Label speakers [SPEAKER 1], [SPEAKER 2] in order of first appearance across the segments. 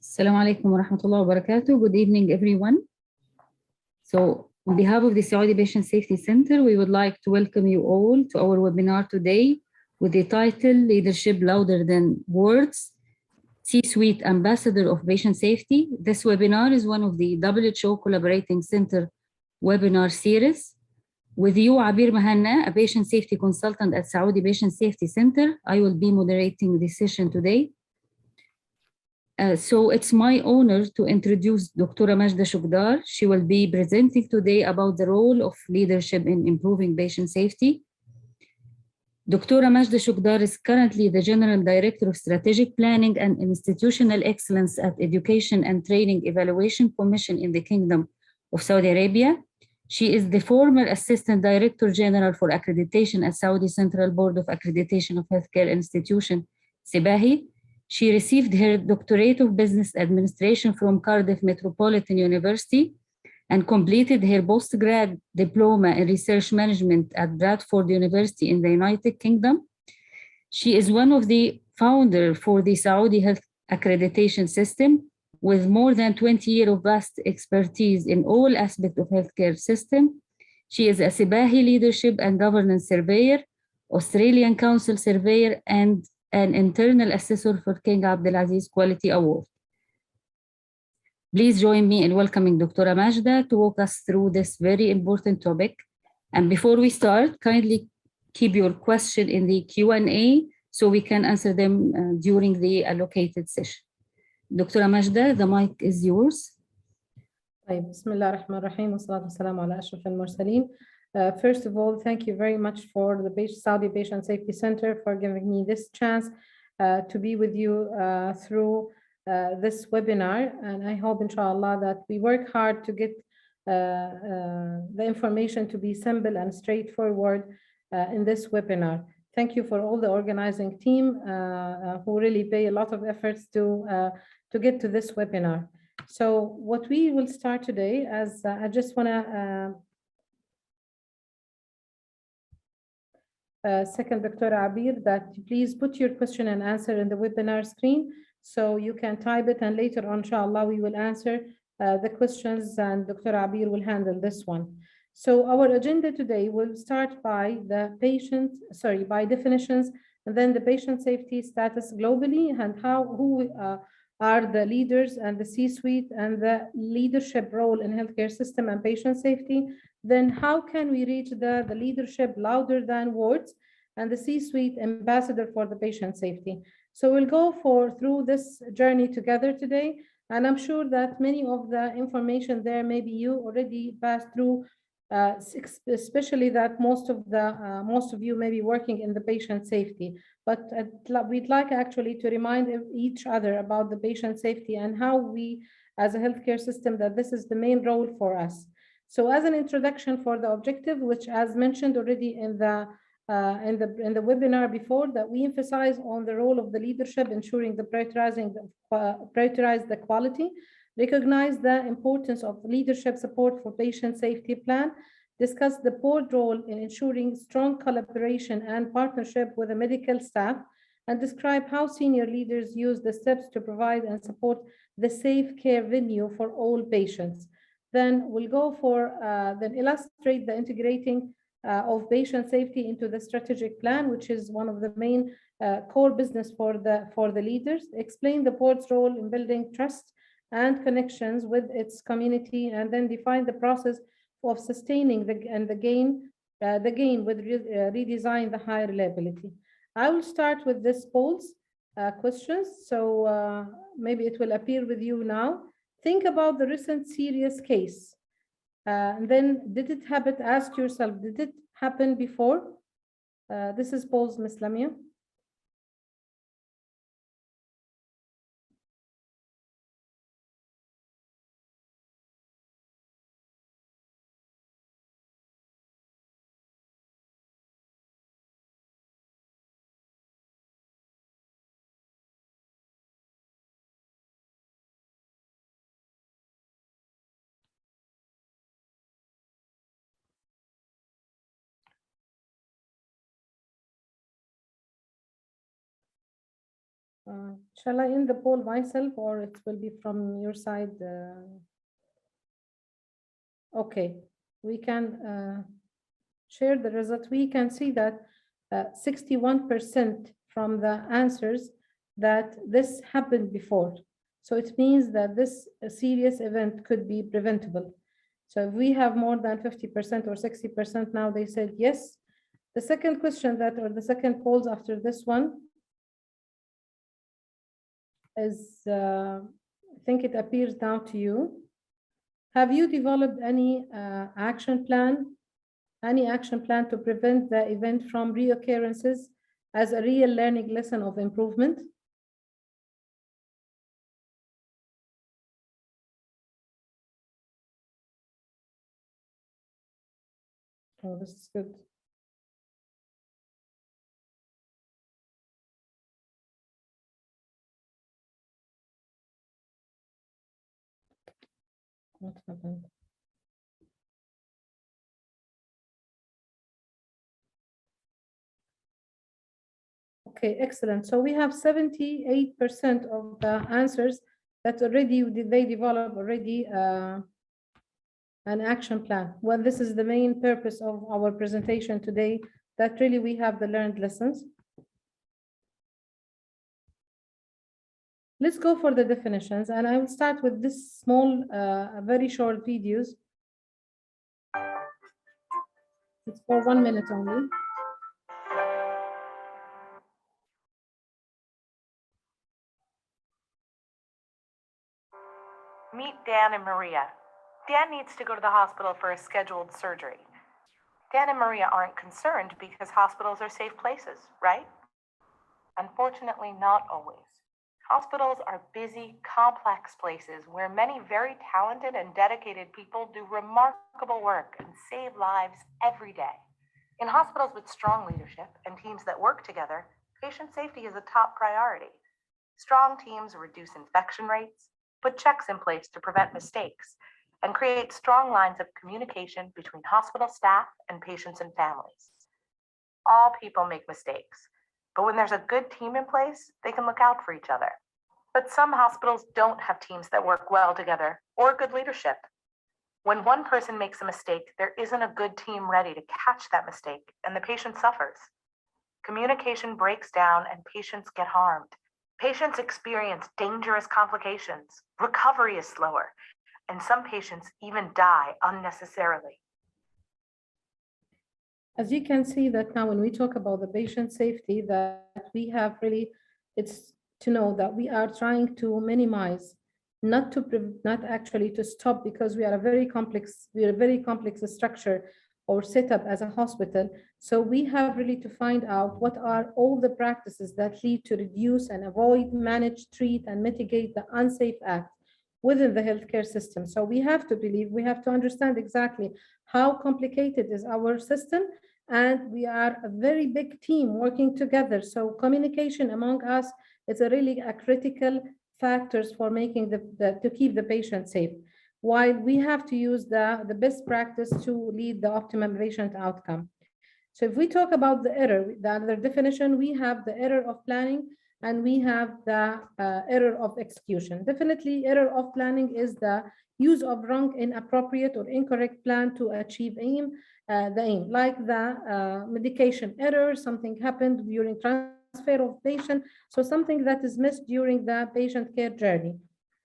[SPEAKER 1] Assalamu alaikum wa rahmatullahi wa barakatuh. Good evening, everyone. So, on behalf of the Saudi Patient Safety Center, we would like to welcome you all to our webinar today with the title Leadership Louder Than Words, C-Suite Ambassador of Patient Safety. This webinar is one of the WHO Collaborating Center webinar series. With you, Abir Mahanna, a patient safety consultant at Saudi Patient Safety Center. I will be moderating this session today. So it's my honor to introduce Dr. Majda Shukdar. She will be presenting today about the role of leadership in improving patient safety. Dr. Majda Shukdar is currently the General Director of Strategic Planning and Institutional Excellence at Education and Training Evaluation Commission in the Kingdom of Saudi Arabia. She is the former Assistant Director General for Accreditation at Saudi Central Board of Accreditation of Healthcare Institution, Sibahi. She received her Doctorate of Business Administration from Cardiff Metropolitan University and completed her postgrad diploma in research management at Bradford University in the United Kingdom. She is one of the founders for the Saudi Health Accreditation System with more than 20 years of vast expertise in all aspects of healthcare system. She is a Sibahi Leadership and Governance Surveyor, Australian Council Surveyor, and an internal assessor for King Abdulaziz Quality Award. Please join me in welcoming Dr. Majda to walk us through this very important topic. And before we start, kindly keep your question in the Q&A so we can answer them during the allocated session. Dr. Majda, the mic is yours.
[SPEAKER 2] طيب بسم الله الرحمن الرحيم والصلاة والسلام على أشرف المرسلين. First of all, thank you very much for the Saudi Patient Safety Center for giving me this chance to be with you through this webinar. And I hope, inshallah, that we work hard to get the information to be simple and straightforward in this webinar. Thank you for all the organizing team who really pay a lot of efforts to get to this webinar. So what we will start today, as I just want to second Dr. Abir, that please put your question and answer in the webinar screen so you can type it, and later on, inshallah, we will answer the questions and Dr. Abir will handle this one. So our agenda today will start by by definitions, and then the patient safety status globally and who are the leaders and the C-suite and the leadership role in healthcare system and patient safety. Then how can we reach the leadership louder than words and the C-suite ambassador for the patient safety. So we'll go through this journey together today. And I'm sure that many of the information there, maybe you already passed through, especially that most of you may be working in the patient safety. But we'd like actually to remind each other about the patient safety and how we, as a healthcare system, that this is the main role for us. So as an introduction for the objective, which as mentioned already in the webinar before, that we emphasize on the role of the leadership, ensuring the prioritize the quality, recognize the importance of leadership support for patient safety plan, discuss the board role in ensuring strong collaboration and partnership with the medical staff, and describe how senior leaders use the steps to provide and support the safe care venue for all patients. Then we'll go then illustrate the integrating of patient safety into the strategic plan, which is one of the main core business for the leaders, explain the board's role in building trust and connections with its community, and then define the process of sustaining the gain with redesign the high reliability. I will start with this polls questions. So maybe it will appear with you now. Think about the recent serious case. And then did it happen? Ask yourself, did it happen before? This is polls, Ms. Lamia. Shall I end the poll myself or it will be from your side? Okay, we can share the result. We can see that 61% from the answers that this happened before. So it means that this serious event could be preventable. So if we have more than 50% or 60% now, they said yes. The second question that, or the second polls after this one is, I think it appears now to you. Have you developed any action plan to prevent the event from reoccurrences as a real learning lesson of improvement? Oh, this is good. What happened? Okay, excellent. So we have 78% of the answers that already they develop already an action plan. Well, this is the main purpose of our presentation today, that really we have the learned lessons. Let's go for the definitions, and I will start with this small, very short videos. It's for 1 minute only.
[SPEAKER 3] Meet Dan and Maria. Dan needs to go to the hospital for a scheduled surgery. Dan and Maria aren't concerned because hospitals are safe places, right? Unfortunately, not always. Hospitals are busy, complex places where many very talented and dedicated people do remarkable work and save lives every day. In hospitals with strong leadership and teams that work together, patient safety is a top priority. Strong teams reduce infection rates, put checks in place to prevent mistakes, and create strong lines of communication between hospital staff and patients and families. All people make mistakes, but when there's a good team in place, they can look out for each other. But some hospitals don't have teams that work well together or good leadership. When one person makes a mistake, there isn't a good team ready to catch that mistake, and the patient suffers. Communication breaks down and patients get harmed. Patients experience dangerous complications. Recovery is slower, and some patients even die unnecessarily.
[SPEAKER 2] As you can see that now when we talk about the patient safety, that we have really, it's to know that we are trying to minimize, not actually to stop, because we are a very complex structure or setup as a hospital. So we have really to find out what are all the practices that lead to reduce and avoid, manage, treat, and mitigate the unsafe acts within the healthcare system. So we have to understand exactly how complicated is our system, and we are a very big team working together. So communication among us is a critical factors for making to keep the patient safe, while we have to use the best practice to lead the optimum patient outcome. So if we talk about the error, the other definition, we have the error of planning and we have the error of execution. Definitely, error of planning is the use of wrong, inappropriate, or incorrect plan to achieve the aim, like the medication error, something happened during transfer of patient, so something that is missed during the patient care journey.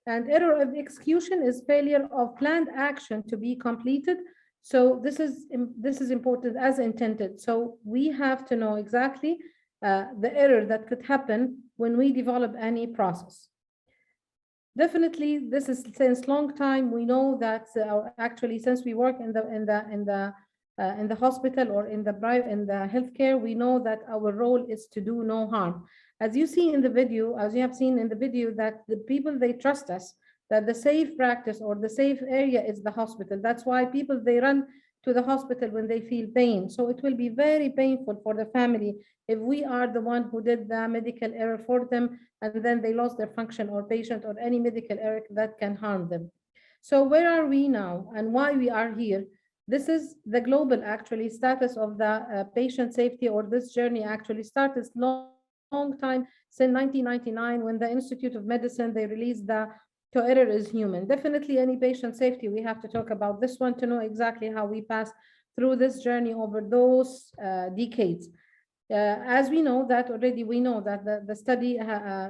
[SPEAKER 2] And error of execution is failure of planned action to be completed. So this is important as intended. So we have to know exactly the error that could happen when we develop any process. Definitely, this is since long time we know that actually since we work in the hospital or in the healthcare, we know that our role is to do no harm. As you see in the video, as you have seen in the video, that the people, they trust us, that the safe practice or the safe area is the hospital. That's why people, they run to the hospital when they feel pain. So it will be very painful for the family if we are the one who did the medical error for them and then they lost their function, or patient, or any medical error that can harm them. So where are we now and why we are here? This is the global actually status of the patient safety, or this journey actually started long long time, since 1999, when the Institute of Medicine, they released the to error is human. Definitely any patient safety, we have to talk about this one to know exactly how we pass through this journey over those decades. As we know that already, we know that the study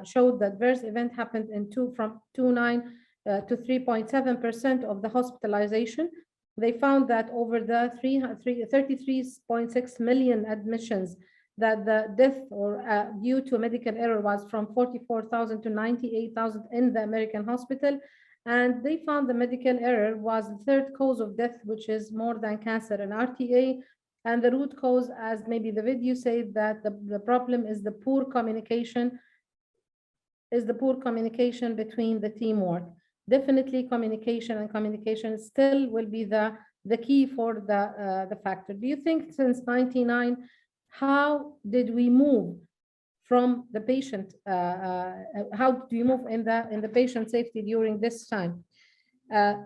[SPEAKER 2] showed that adverse event happened from 2.9 to 3.7% of the hospitalization. They found that over the 33.6 million admissions, that the death or due to medical error was from 44,000 to 98,000 in the American hospital. And they found the medical error was the third cause of death, which is more than cancer and RTA. And the root cause, as maybe the video said, that the problem is the poor communication, between the teamwork. Definitely communication still will be the key for the factor. Do you think since 99, how did we move from the patient, how do you move in the patient safety during this time?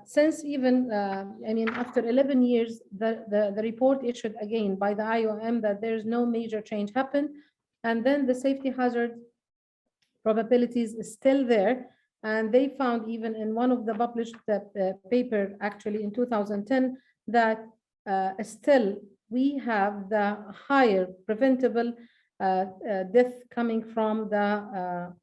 [SPEAKER 2] Since even, I mean, after 11 years, the report issued again by the IOM that there's no major change happened. And then the safety hazard probabilities is still there. And they found even in one of the published paper, actually in 2010, that still we have the higher preventable death coming from the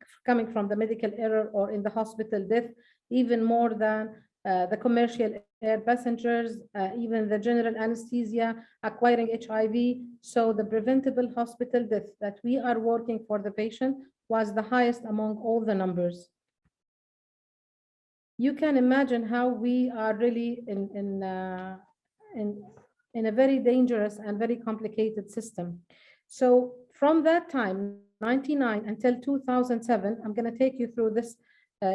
[SPEAKER 2] medical error or in the hospital death, even more than the commercial air passengers, even the general anesthesia, acquiring HIV. So the preventable hospital death that we are working for the patient was the highest among all the numbers. You can imagine how we are really in a very dangerous and very complicated system. So from that time, 99 until 2007, I'm going to take you through this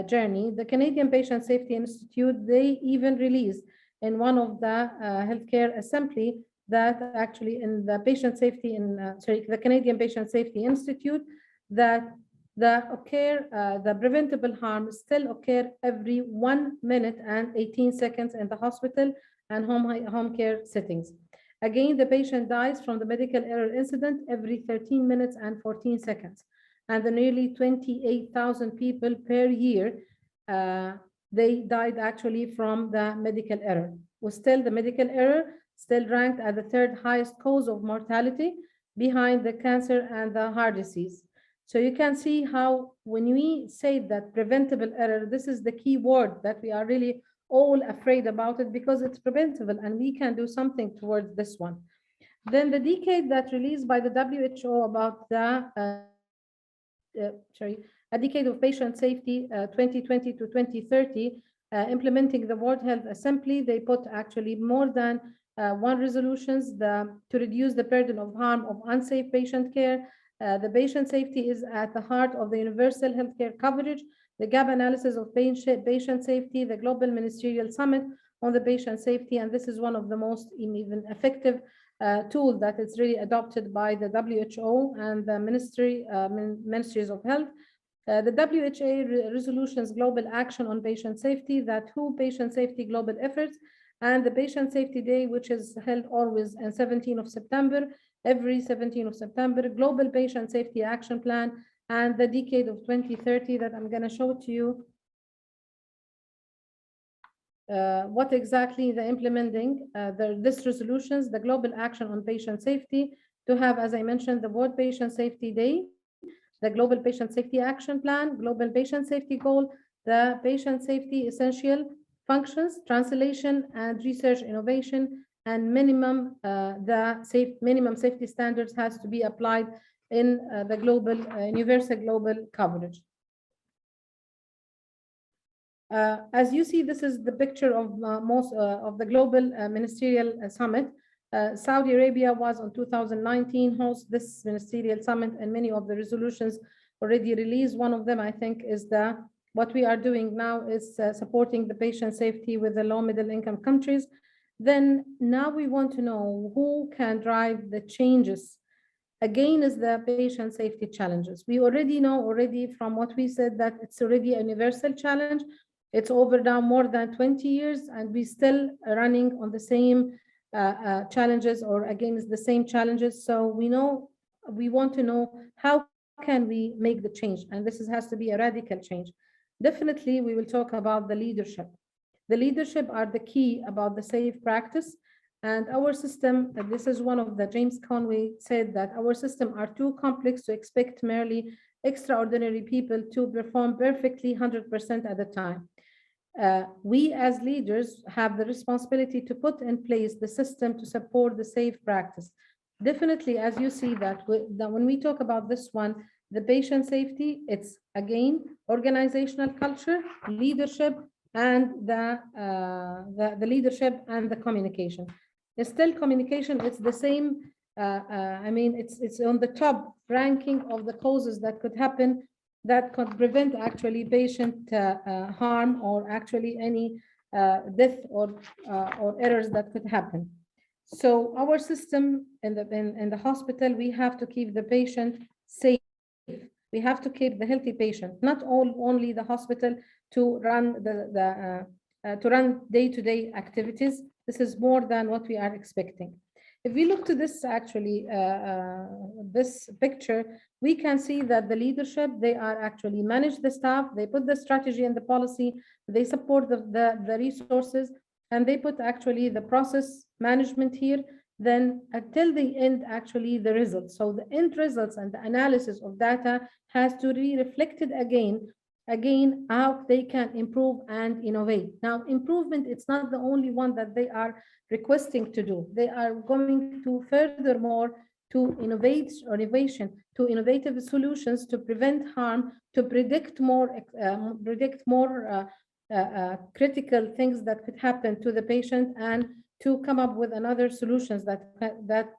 [SPEAKER 2] journey. The Canadian Patient Safety Institute, they even released in one of the healthcare assembly that actually in the patient safety the Canadian Patient Safety Institute, that the preventable harm still occur every 1 minute and 18 seconds in the hospital and home care settings. Again, the patient dies from the medical error incident every 13 minutes and 14 seconds. And the nearly 28,000 people per year, they died actually from the medical error. Was still the medical error still ranked as the third highest cause of mortality behind the cancer and the heart disease. So you can see how when we say that preventable error, this is the key word that we are really all afraid about it because it's preventable and we can do something towards this one. Then the decade that released by the WHO about the a decade of patient safety, 2020 to 2030, implementing the World Health Assembly, they put actually more than one resolutions to reduce the burden of harm of unsafe patient care. The patient safety is at the heart of the universal healthcare coverage, the gap analysis of patient safety, the Global Ministerial Summit on the patient safety, and this is one of the most even effective tool that is really adopted by the WHO and the ministries of health. The WHO resolutions global action on patient safety, the 2 patient safety global efforts, and the Patient Safety Day, which is held always on 17th of September, every 17th of September, Global Patient Safety Action Plan, and the decade of 2030 that I'm going to show to you what exactly the implementing this resolutions, the global action on patient safety, to have, as I mentioned, the World Patient Safety Day, the Global Patient Safety Action Plan, Global Patient Safety Goal, the Patient Safety Essential Functions, Translation and Research Innovation, and minimum minimum safety standards has to be applied in the global universal global coverage. As you see, this is the picture of most of the global ministerial summit. Saudi Arabia was on 2019 host this ministerial summit, and many of the resolutions already released. One of them, I think, is what we are doing now is supporting the patient safety with the low middle income countries. Then now we want to know who can drive the changes. Again, is the patient safety challenges. We already know from what we said that it's already a universal challenge. It's over now more than 20 years, and we still running on the same challenges or against the same challenges. So we want to know how can we make the change? And this has to be a radical change. Definitely, we will talk about the leadership. The leadership are the key about the safe practice. And our system, this is one of the James Conway said that our system are too complex to expect merely extraordinary people to perform perfectly 100% at a time. We as leaders have the responsibility to put in place the system to support the safe practice. Definitely, as you see that when we talk about this one, the patient safety, it's again organizational culture, leadership, and the leadership and the communication. It's still communication, it's the same. I mean, it's on the top ranking of the causes that could happen that could prevent actually patient harm or actually any death or errors that could happen. So our system in the hospital, we have to keep the patient safe. We have to keep the healthy patient, not only the hospital to run to run day-to-day activities. This is more than what we are expecting. If we look to this actually, this picture, we can see that the leadership, they are actually manage the staff, they put the strategy and the policy, they support the resources, and they put actually the process management here, then until the end actually the results. So the end results and the analysis of data has to be reflected again how they can improve and innovate. Now improvement, it's not the only one that they are requesting to do. They are going to furthermore to innovation, to innovative solutions to prevent harm, to predict more critical things that could happen to the patient, and to come up with another solutions that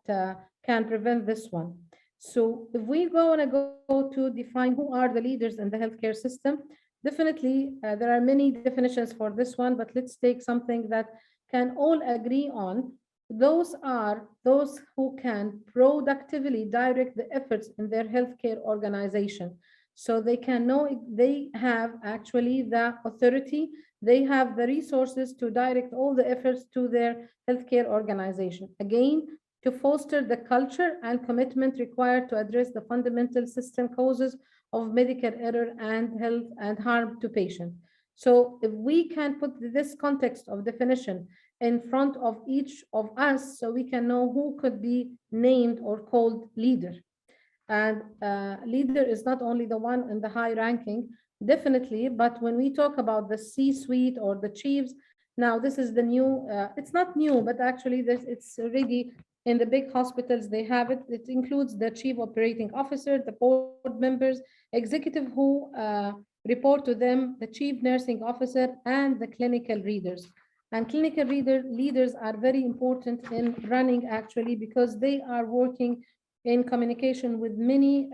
[SPEAKER 2] can prevent this one. So if we want to go to define who are the leaders in the healthcare system, definitely there are many definitions for this one, but let's take something that can all agree on. Those are those who can productively direct the efforts in their healthcare organization. So they can know, they have actually the authority, they have the resources to direct all the efforts to their healthcare organization. Again, to foster the culture and commitment required to address the fundamental system causes of medical error and health and harm to patients. So if we can put this context of definition in front of each of us, so we can know who could be named or called leader. And leader is not only the one in the high ranking, definitely, but when we talk about the C-suite or the chiefs, now this is the new, it's not new, but actually it's already in the big hospitals, they have it. It includes the chief operating officer, the board members, executive who report to them, the chief nursing officer, and the clinical leaders. And clinical leaders are very important in running actually, because they are working in communication with many,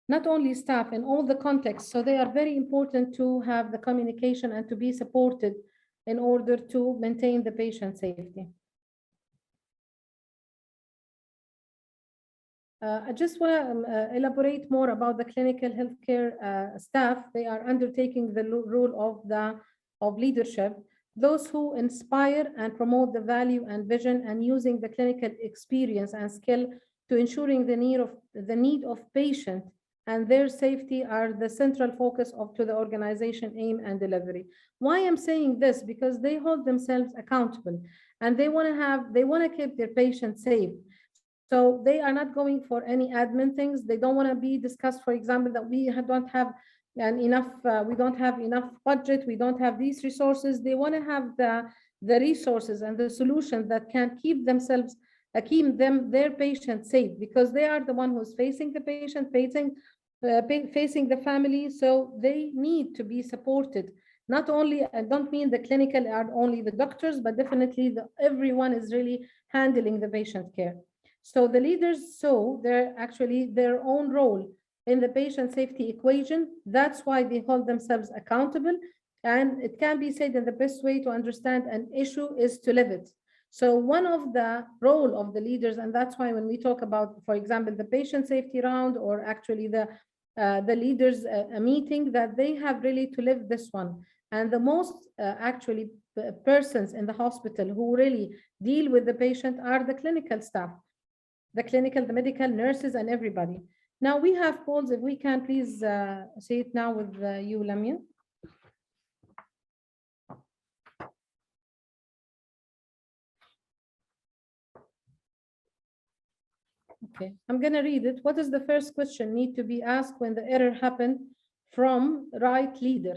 [SPEAKER 2] not only staff in all the contexts. So they are very important to have the communication and to be supported in order to maintain the patient safety. I just want to elaborate more about the clinical healthcare staff. They are undertaking the role of leadership, those who inspire and promote the value and vision, and using the clinical experience and skill to ensuring the need of patient and their safety are the central focus to the organization aim and delivery. Why I'm saying this? Because they hold themselves accountable, and they want to keep their patients safe. So they are not going for any admin things. They don't want to be discussed, for example, that we don't have we don't have enough budget, we don't have these resources. They want to have the resources and the solutions that can keep themselves, their patients safe, because they are the one who's facing the patient, facing the family. So they need to be supported. Not only, I don't mean the clinical are only the doctors, but definitely everyone is really handling the patient care. So the leaders saw their own role in the patient safety equation. That's why they hold themselves accountable. And it can be said in the best way to understand an issue is to live it. So one of the role of the leaders, and that's why when we talk about, for example, the patient safety round, or actually the leaders meeting, that they have really to live this one. And the most actually persons in the hospital who really deal with the patient are the clinical staff. the clinical, the medical, nurses, and everybody. Now we have polls. If we can please say it now with you, Lamia. Okay, I'm going to read it. What is the first question need to be asked when the error happened from right leader?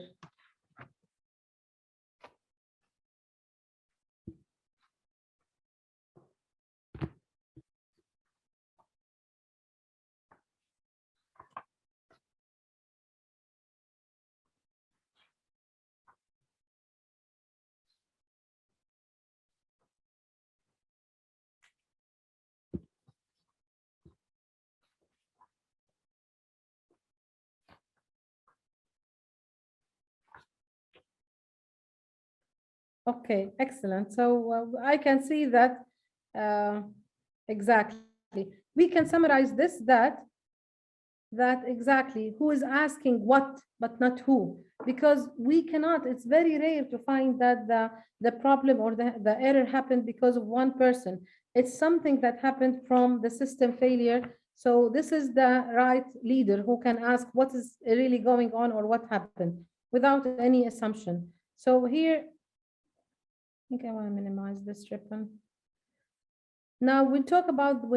[SPEAKER 2] Okay, excellent. So I can see that exactly. We can summarize this that exactly who is asking what but not who, because we cannot, it's very rare to find that the problem or the error happened because of one person. It's something that happened from the system failure. So this is the right leader who can ask what is really going on or what happened without any assumption. So here, I think I want to minimize this ribbon. Now when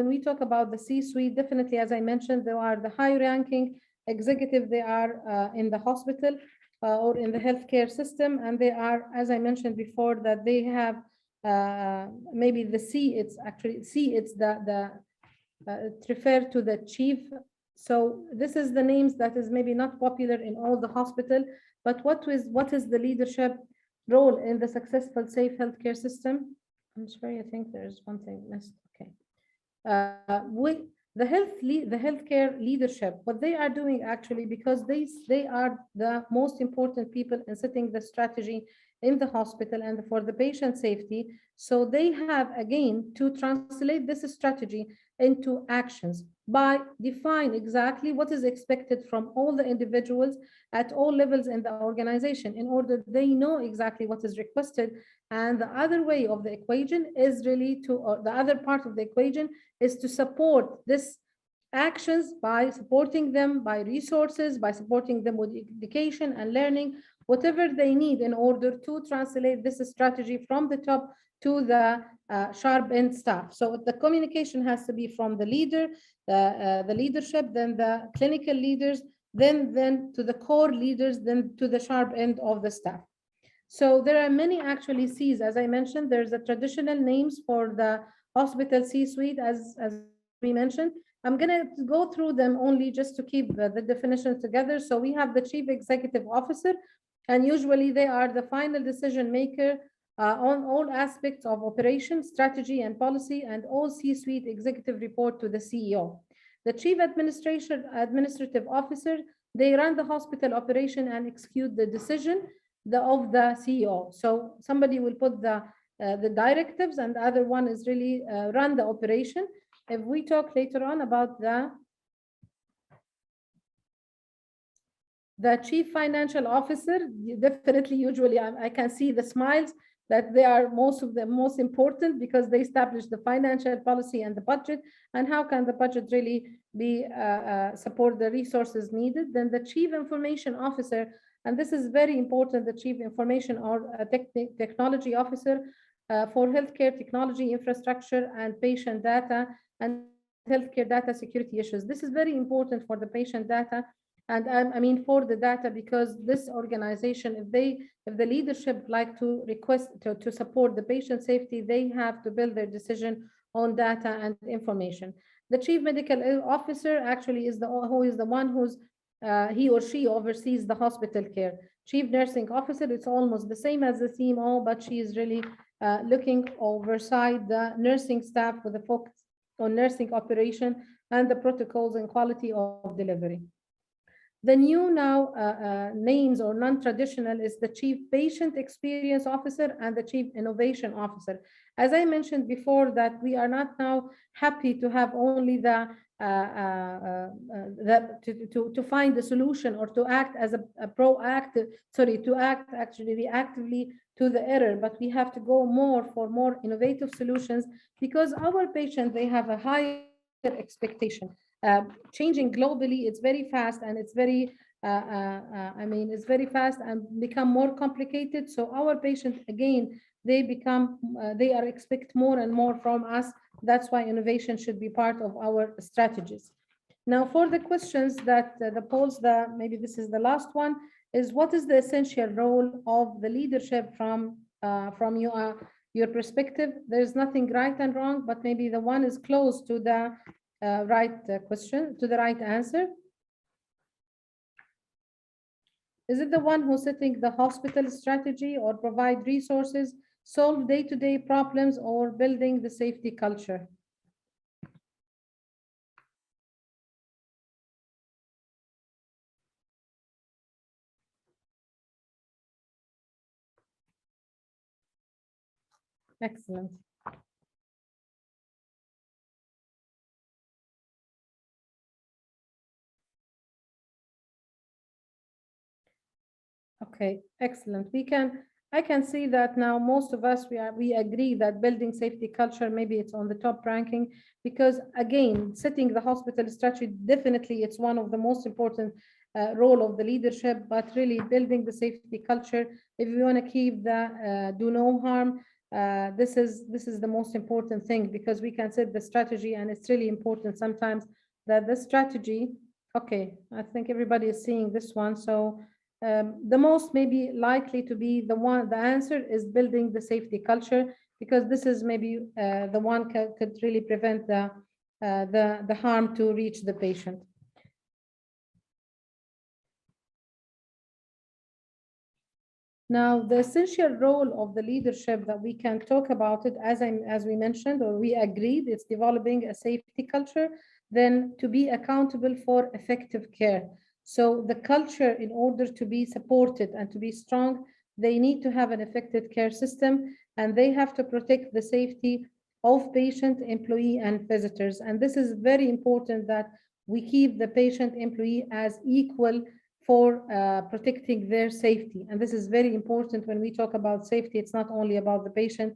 [SPEAKER 2] we talk about the C-suite, definitely, as I mentioned, they are the high-ranking executive. They are in the hospital or in the healthcare system, and they are, as I mentioned before, that they have maybe the C. It's actually C. It's it's referred to the chief. So this is the names that is maybe not popular in all the hospital, but what is the leadership role in the successful, safe healthcare system? I'm sorry, I think there's one thing missed. Okay. The healthcare leadership, what they are doing actually, because they are the most important people in setting the strategy in the hospital and for the patient safety. So they have again to translate this strategy into actions by define exactly what is expected from all the individuals at all levels in the organization, in order they know exactly what is requested. And the other way of the equation is really to, or the other part of the equation is to support this actions by supporting them by resources, by supporting them with education and learning, whatever they need in order to translate this strategy from the top to the sharp end staff. So the communication has to be from the leader, the leadership, then the clinical leaders, then to the core leaders, then to the sharp end of the staff. So there are many actually C's. As I mentioned, there's a traditional names for the hospital C-suite, as we mentioned. I'm going to go through them only just to keep the definitions together. So we have the chief executive officer, and usually they are the final decision maker on all aspects of operation, strategy, and policy, and all C-suite executive report to the CEO. The chief administrative officer, they run the hospital operation and execute the decision of the CEO. So somebody will put the directives, and the other one is really run the operation. If we talk later on about the chief financial officer, definitely, usually I can see the smiles that they are most important, because they establish the financial policy and the budget, and how can the budget really be support the resources needed. Then the chief information officer, and this is very important, the chief information or technology officer for healthcare technology infrastructure and patient data and healthcare data security issues. This is very important for the patient data, and I mean for the data, because this organization, if the leadership like to request to support the patient safety, they have to build their decision on data and information. The chief medical officer actually is the one who's he or she oversees the hospital care. Chief nursing officer, it's almost the same as the CMO, but she is really looking oversight the nursing staff with a focus on nursing operation and the protocols and quality of delivery. The new now names or non-traditional is the chief patient experience officer and the chief innovation officer. As I mentioned before, that we are not now happy to have only to find the solution or to act as a proactive, to act actually reactively to the error, but we have to go more for more innovative solutions, because our patients, they have a high expectation. Changing globally, it's very fast and it's very, it's very fast and become more complicated. So our patients, again, they are expect more and more from us. That's why innovation should be part of our strategies. Now, for the questions that the polls, maybe this is the last one, is what is the essential role of the leadership from your perspective? There's nothing right and wrong, but maybe the one is close to the right question, to the right answer. Is it the one who's setting the hospital strategy or provide resources, solve day-to-day problems, or building the safety culture? Excellent. Okay, excellent. I can see that now most of us, we agree that building safety culture, maybe it's on the top ranking, because again, setting the hospital strategy, definitely it's one of the most important role of the leadership, but really building the safety culture, if we want to keep the do no harm, this is the most important thing, because we can set the strategy, and it's really important sometimes that the strategy, okay, I think everybody is seeing this one. So the most maybe likely to be the answer is building the safety culture, because this is maybe the one could really prevent the harm to reach the patient. Now, the essential role of the leadership that we can talk about it, as we mentioned, or we agreed, it's developing a safety culture, then to be accountable for effective care. So the culture, in order to be supported and to be strong, they need to have an effective care system, and they have to protect the safety of patient, employee, and visitors. And this is very important, that we keep the patient, employee as equal for protecting their safety. And this is very important when we talk about safety. It's not only about the patient.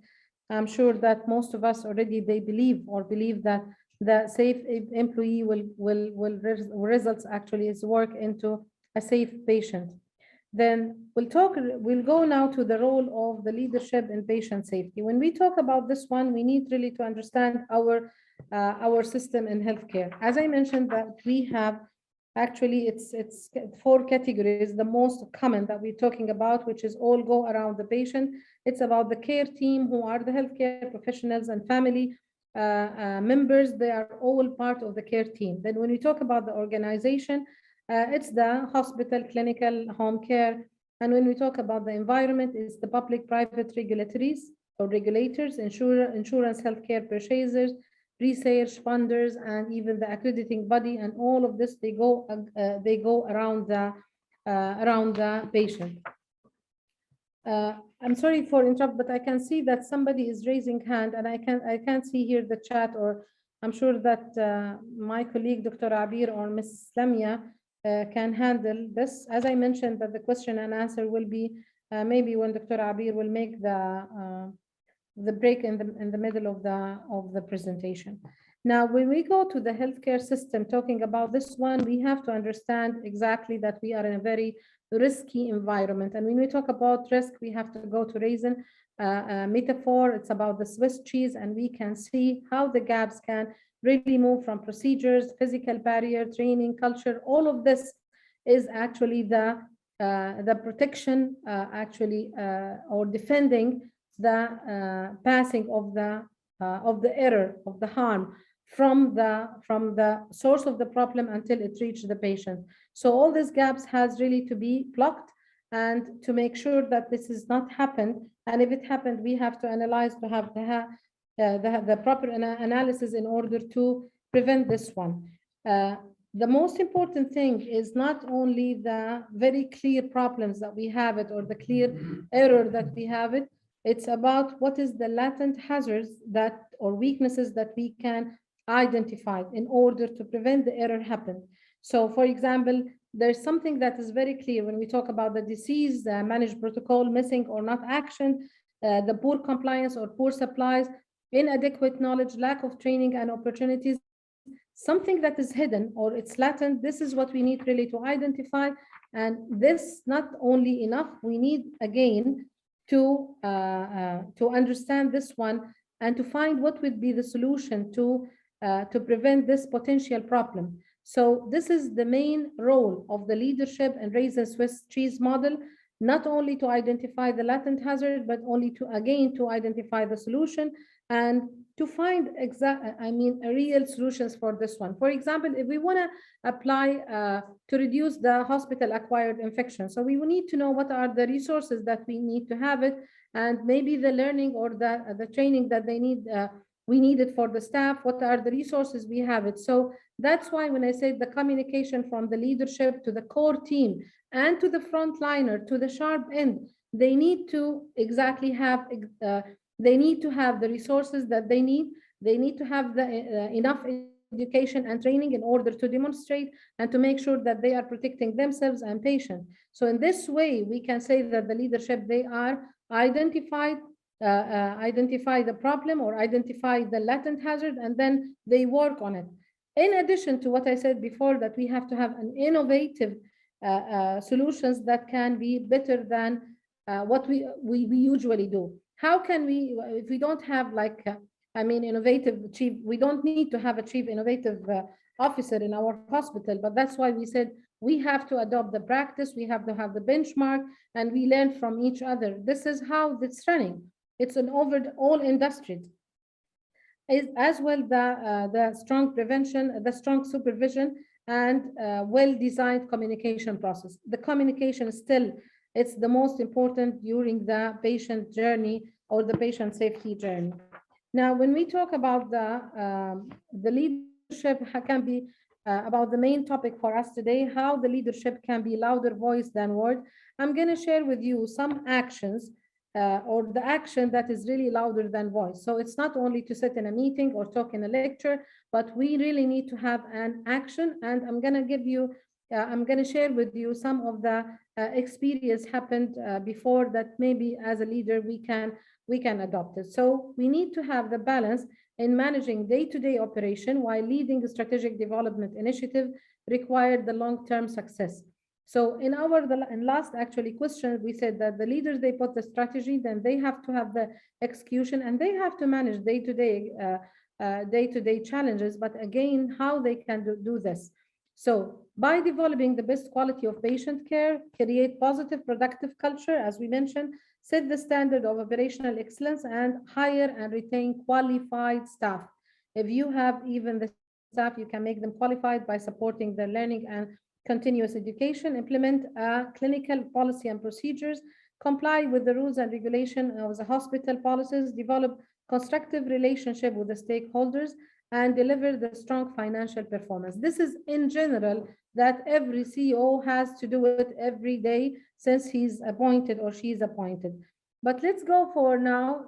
[SPEAKER 2] I'm sure that most of us already, they believe that the safe employee will results actually his work into a safe patient. Then we'll go now to the role of the leadership in patient safety. When we talk about this one, we need really to understand our system in healthcare. As I mentioned, that we have actually, it's 4 categories, the most common that we're talking about, which is all go around the patient. It's about the care team, who are the healthcare professionals and family members. They are all part of the care team. Then when we talk about the organization, it's the hospital, clinical, home care. And when we talk about the environment, it's the public-private regulatories or regulators, insurance, healthcare purchasers, research funders, and even the accrediting body. And all of this, they go around the patient. I'm sorry for interrupt, but I can see that somebody is raising hand, and I can't see here the chat, or I'm sure that my colleague Dr. Abir or Ms. Lamia can handle this. As I mentioned, that the question and answer will be maybe when Dr. Abir will make the break in the middle of the presentation. Now, when we go to the healthcare system, talking about this one, we have to understand exactly that we are in a very risky environment. And when we talk about risk, we have to go to raisin metaphor. It's about the Swiss cheese, and we can see how the gaps can really move from procedures, physical barrier, training, culture. All of this is actually the protection, or defending the passing of the error, of the harm from the source of the problem until it reaches the patient. So all these gaps has really to be blocked, and to make sure that this has not happened. And if it happened, we have to analyze, to have the proper analysis in order to prevent this one. The most important thing is not only the very clear problems that we have it, or the clear error that we have it. It's about what is the latent hazards that, or weaknesses that we can identify in order to prevent the error happen. So for example, there's something that is very clear when we talk about the disease managed protocol, missing or not action, the poor compliance or poor supplies, inadequate knowledge, lack of training and opportunities. something that is hidden or it's latent, this is what we need really to identify. And this not only enough, we need again to understand this one and to find what would be the solution to prevent this potential problem. So this is the main role of the leadership and raisin Swiss cheese model, not only to identify the latent hazard, but only to, again, to identify the solution and to find real solutions for this one. For example, if we want to apply to reduce the hospital-acquired infection, so we will need to know what are the resources that we need to have it, and maybe the learning or the training that they need, we need it for the staff, what are the resources we have it. So that's why when I say the communication from the leadership to the core team and to the frontliner, to the sharp end, they need to exactly have, they need to have the resources that they need. They need to have the enough education and training in order to demonstrate and to make sure that they are protecting themselves and patients. So in this way, we can say that the leadership, they are identify the problem or identify the latent hazard, and then they work on it. In addition to what I said before, that we have to have an innovative solutions that can be better than what we usually do. How can we, if we don't have like, innovative chief, we don't need to have a chief innovative officer in our hospital, but that's why we said we have to adopt the practice, we have to have the benchmark, and we learn from each other. This is how it's running. It's an overall industry. As well, the strong prevention, the strong supervision, and well-designed communication process. The communication still, it's the most important during the patient journey or the patient safety journey. Now, when we talk about the leadership can be about the main topic for us today, how the leadership can be louder voice than word. I'm going to share with you some actions or the action that is really louder than voice. So it's not only to sit in a meeting or talk in a lecture, but we really need to have an action. And I'm going to give you, I'm going to share with you some of the experience happened before that maybe as a leader we can adopt it. So we need to have the balance in managing day-to-day operation while leading a strategic development initiative required the long-term success. So in last actually question, we said that the leaders, they put the strategy, then they have to have the execution, and they have to manage day-to-day challenges. But again, how they can do this? So by developing the best quality of patient care, create positive, productive culture, as we mentioned, set the standard of operational excellence, and hire and retain qualified staff. If you have even the staff, you can make them qualified by supporting their learning and continuous education, implement clinical policy and procedures, comply with the rules and regulation of the hospital policies, develop constructive relationship with the stakeholders, and deliver the strong financial performance. This is in general that every CEO has to do it every day since he's appointed or she's appointed. But let's go for now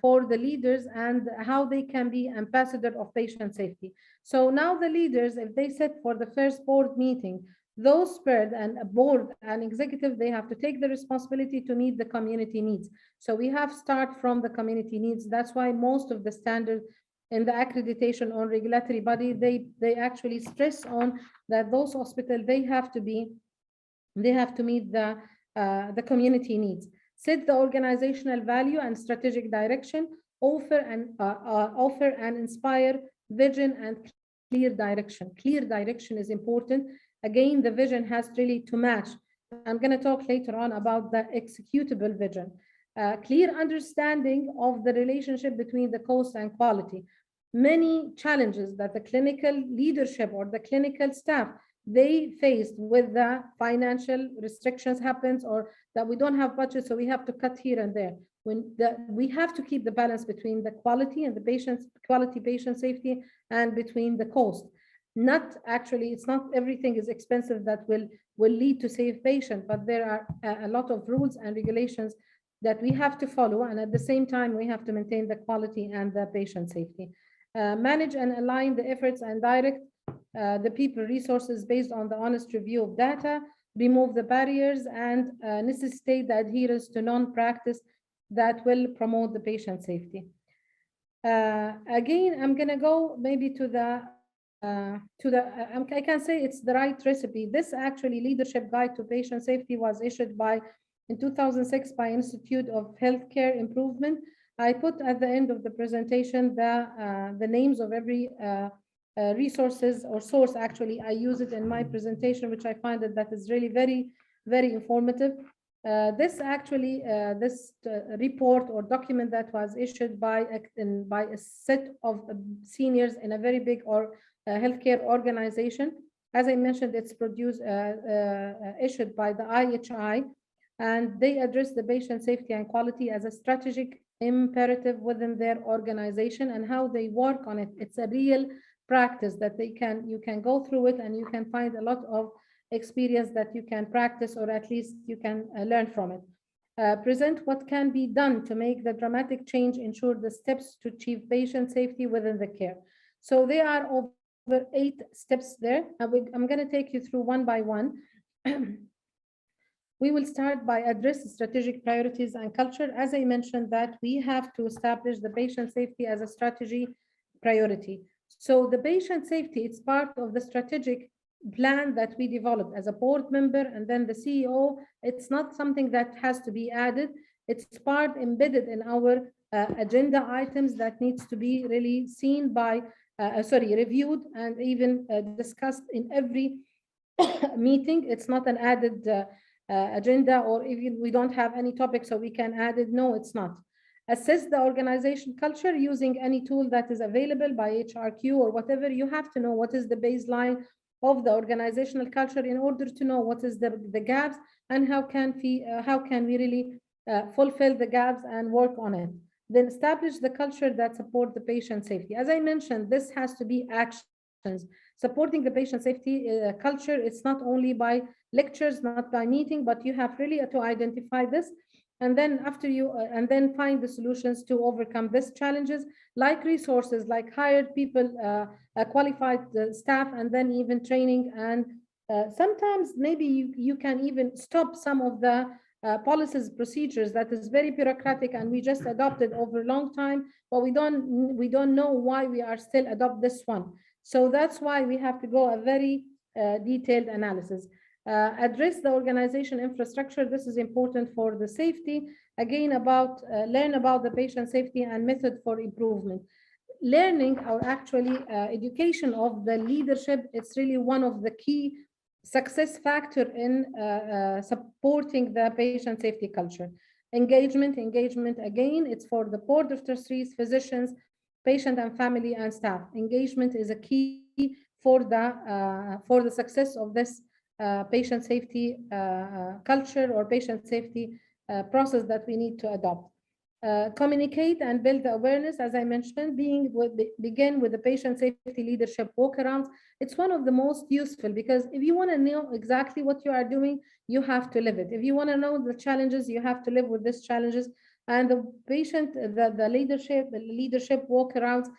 [SPEAKER 2] for the leaders and how they can be ambassador of patient safety. So now the leaders, if they sit for the first board meeting, those board and a board and executive, they have to take the responsibility to meet the community needs. So we have start from the community needs. That's why most of the standards in the accreditation on regulatory body, they actually stress on that those hospitals, they have to meet the community needs. Set the organizational value and strategic direction, offer and inspire vision and clear direction. Clear direction is important. Again, the vision has really to match. I'm going to talk later on about the executable vision. Clear understanding of the relationship between the cost and quality. Many challenges that the clinical leadership or the clinical staff, they faced with the financial restrictions happens, or that we don't have budget, so we have to cut here and there. We have to keep the balance between the quality and the patient safety and between the cost. Not actually, it's not everything is expensive that will lead to save patient, but there are a lot of rules and regulations that we have to follow, and at the same time we have to maintain the quality and the patient safety. Manage and align the efforts and direct the people resources based on the honest review of data, remove the barriers, and necessitate the adherence to non-practice that will promote the patient safety. Again, I'm going to go maybe to the I can say it's the right recipe. This actually leadership guide to patient safety was issued in 2006 by Institute of Healthcare Improvement. I put at the end of the presentation the names of every resources or source. Actually, I use it in my presentation, which I find that is really very, very informative. This report or document that was issued by a set of seniors in a very big healthcare organization. As I mentioned, it's issued by the IHI, and they address the patient safety and quality as a strategic imperative within their organization and how they work on it. It's a real practice that you can go through it, and you can find a lot of experience that you can practice, or at least you can learn from it. Present what can be done to make the dramatic change, ensure the steps to achieve patient safety within the care. So there are over 8 steps there. I'm going to take you through one by one. We will start by address strategic priorities and culture. As I mentioned, that we have to establish the patient safety as a strategy priority. So the patient safety, it's part of the strategic plan that we developed as a board member, and then the CEO. It's not something that has to be added. It's part embedded in our agenda items that needs to be really seen by, reviewed and even discussed in every meeting. It's not an added agenda, or even we don't have any topic so we can add it. No, it's not. Assess the organization culture using any tool that is available by HRQ or whatever. You have to know what is the baseline of the organizational culture in order to know what is the gaps and how can we really fulfill the gaps and work on it. Then establish the culture that support the patient safety. As I mentioned, this has to be actions. Supporting the patient safety culture, it's not only by lectures, not by meeting, but you have really to identify this. And then and then find the solutions to overcome these challenges, like resources, like hired people, qualified staff, and then even training. And sometimes maybe you can even stop some of the policies, procedures that is very bureaucratic, and we just adopted over a long time, but we don't know why we are still adopt this one. So that's why we have to go a very detailed analysis. Address the organization infrastructure. This is important for the safety. Again, learn about the patient safety and method for improvement. Learning, or actually education of the leadership, it's really one of the key success factor in supporting the patient safety culture. Engagement again, it's for the board of trustees, physicians, patient and family, and staff. Engagement is a key for the success of this patient safety culture or patient safety process that we need to adopt. Communicate and build the awareness, as I mentioned, begin with the patient safety leadership walkarounds. It's one of the most useful, because if you want to know exactly what you are doing, you have to live it. If you want to know the challenges, you have to live with these challenges. And the leadership walkarounds,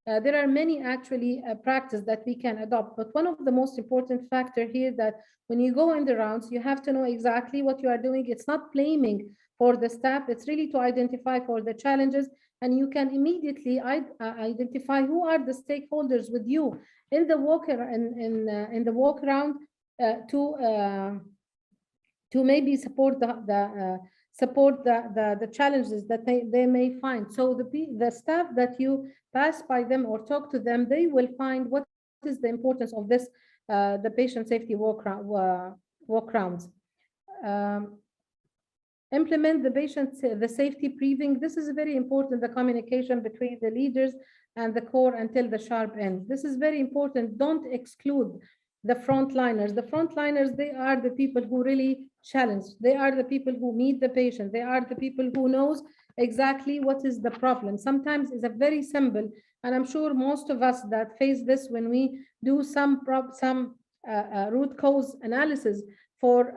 [SPEAKER 2] there are many actually practice that we can adopt, but one of the most important factor here that when you go in the rounds, you have to know exactly what you are doing. It's not blaming for the staff, it's really to identify for the challenges, and you can immediately identify who are the stakeholders with you in the walk around to maybe support the challenges that they may find. So the staff that you pass by them or talk to them, they will find what is the importance of this, the patient safety walk rounds. Implement the safety briefing. This is very important, the communication between the leaders and the core until the sharp end. This is very important. Don't exclude the frontliners. The frontliners, they are the people who really challenge. They are the people who meet the patient. They are the people who knows exactly what is the problem. Sometimes it's a very simple, and I'm sure most of us that face this when we do some root cause analysis for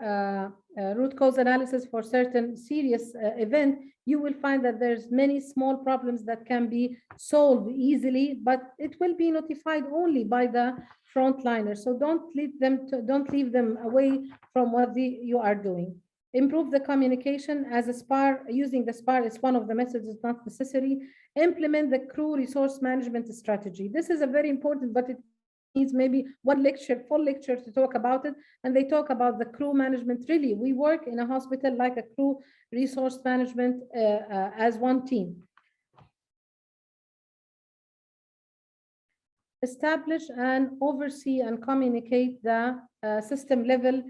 [SPEAKER 2] certain serious event, you will find that there's many small problems that can be solved easily, but it will be notified only by the frontliners. So don't leave them away from what you are doing. Improve the communication as a SPAR. Using the SPAR is one of the methods, it's not necessary. Implement the crew resource management strategy. This is a very important, but it needs maybe one lecture, full lecture to talk about it. And they talk about the crew management. Really, we work in a hospital like a crew resource management as one team. Establish and oversee and communicate the system level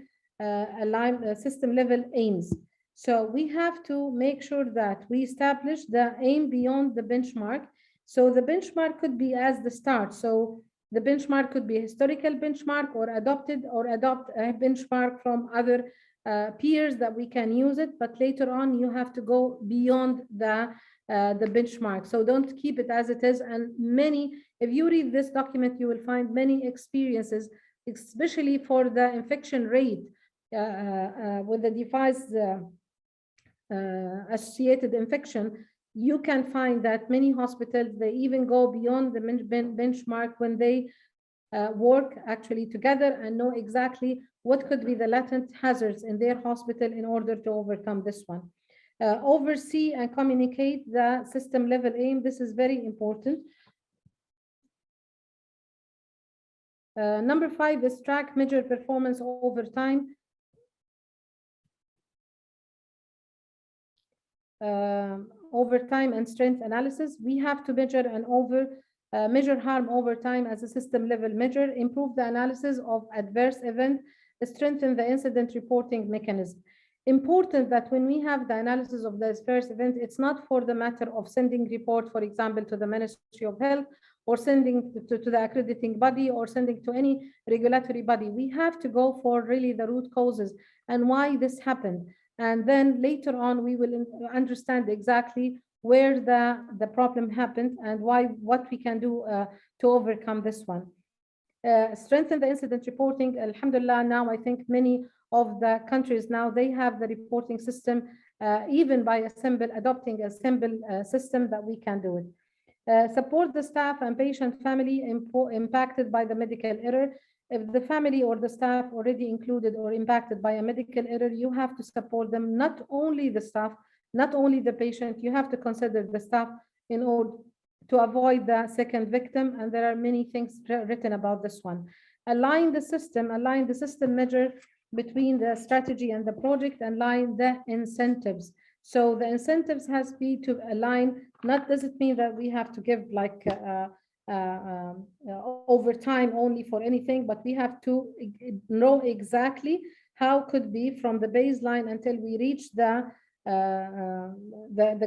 [SPEAKER 2] aims. So we have to make sure that we establish the aim beyond the benchmark. So the benchmark could be as the start. So the benchmark could be a historical benchmark or adopt a benchmark from other peers that we can use it. But later on, you have to go beyond the benchmark. So don't keep it as it is. And if you read this document, you will find many experiences, especially for the infection rate with the device associated infection. You can find that many hospitals, they even go beyond the benchmark when they work actually together and know exactly what could be the latent hazards in their hospital in order to overcome this one. Oversee and communicate the system level aim. This is very important. Number 5 is track, measure performance over time. Over time and strength analysis. We have to measure and measure harm over time as a system level measure, improve the analysis of adverse event, strengthen the incident reporting mechanism. Important that when we have the analysis of the adverse event, it's not for the matter of sending report, for example, to the Ministry of Health, or sending to the accrediting body, or sending to any regulatory body. We have to go for really the root causes and why this happened. And then later on, we will understand exactly where the problem happened and what we can do to overcome this one. Strengthen the incident reporting. Alhamdulillah, now I think many of the countries now, they have the reporting system, even by adopting a simple system that we can do it. Support the staff and patient family impacted by the medical error. If the family or the staff already included or impacted by a medical error, you have to support them, not only the staff, not only the patient, you have to consider the staff in order to avoid the second victim. And there are many things written about this one. Align the system measure between the strategy and the project, and align the incentives. So the incentives has to be to align, doesn't mean that we have to give like overtime only for anything, but we have to know exactly how could be from the baseline until we reach the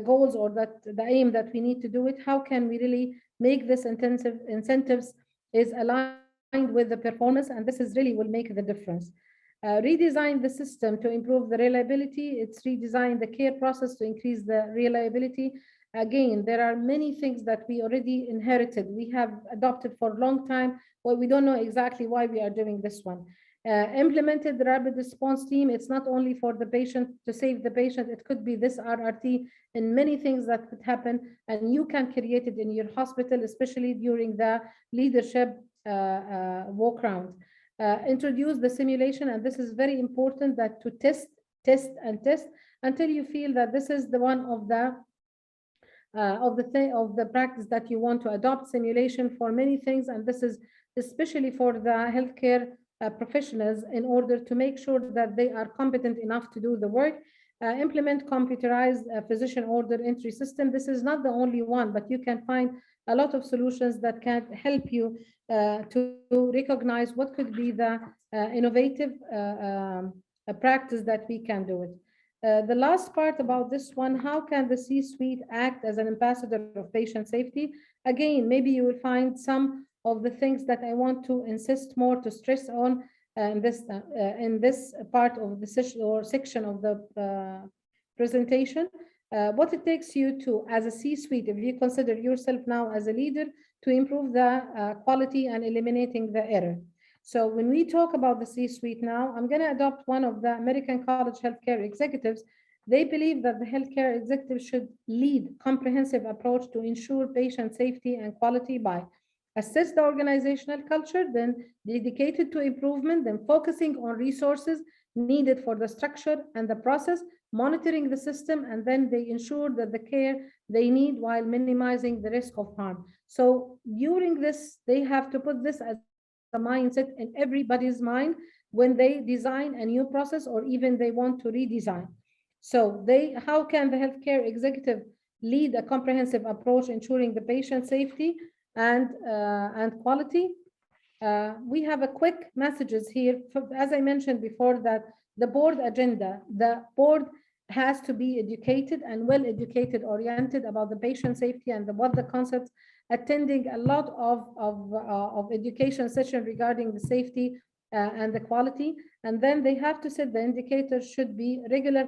[SPEAKER 2] goals or the aim that we need to do it. How can we really make this incentives is aligned with the performance, and this is really will make the difference. Redesign the system to improve the reliability. It's redesign the care process to increase the reliability. Again, there are many things that we already inherited. We have adopted for a long time, but we don't know exactly why we are doing this one. Implemented the rapid response team. It's not only for the patient to save the patient. It could be this RRT and many things that could happen, and you can create it in your hospital, especially during the leadership walk round. Introduce the simulation, and this is very important, that to test until you feel that this is the one of the practice that you want to adopt. Simulation for many things, and this is especially for the healthcare professionals in order to make sure that they are competent enough to do the work. Implement computerized physician order entry system. This is not the only one, but you can find a lot of solutions that can help you to recognize what could be the innovative practice that we can do it. The last part about this one, how can the C-suite act as an ambassador of patient safety? Again, maybe you will find some of the things that I want to insist more to stress on in this part of the session or section of the presentation. What it takes you to, as a C-suite, if you consider yourself now as a leader, to improve the quality and eliminating the error. So when we talk about the C-suite now, I'm going to adopt one of the American College Healthcare Executives. They believe that the healthcare executive should lead comprehensive approach to ensure patient safety and quality by assess the organizational culture, then dedicated to improvement, then focusing on resources needed for the structure and the process, monitoring the system, and then they ensure that the care they need while minimizing the risk of harm. So during this, they have to put this as a mindset in everybody's mind when they design a new process or even they want to redesign. So how can the healthcare executive lead a comprehensive approach ensuring the patient safety and quality? We have a quick messages here. As I mentioned before, that the board agenda, the board has to be educated and well educated, oriented about the patient safety and what the concepts, attending a lot of education session regarding the safety and the quality. And then they have to set the indicators should be regular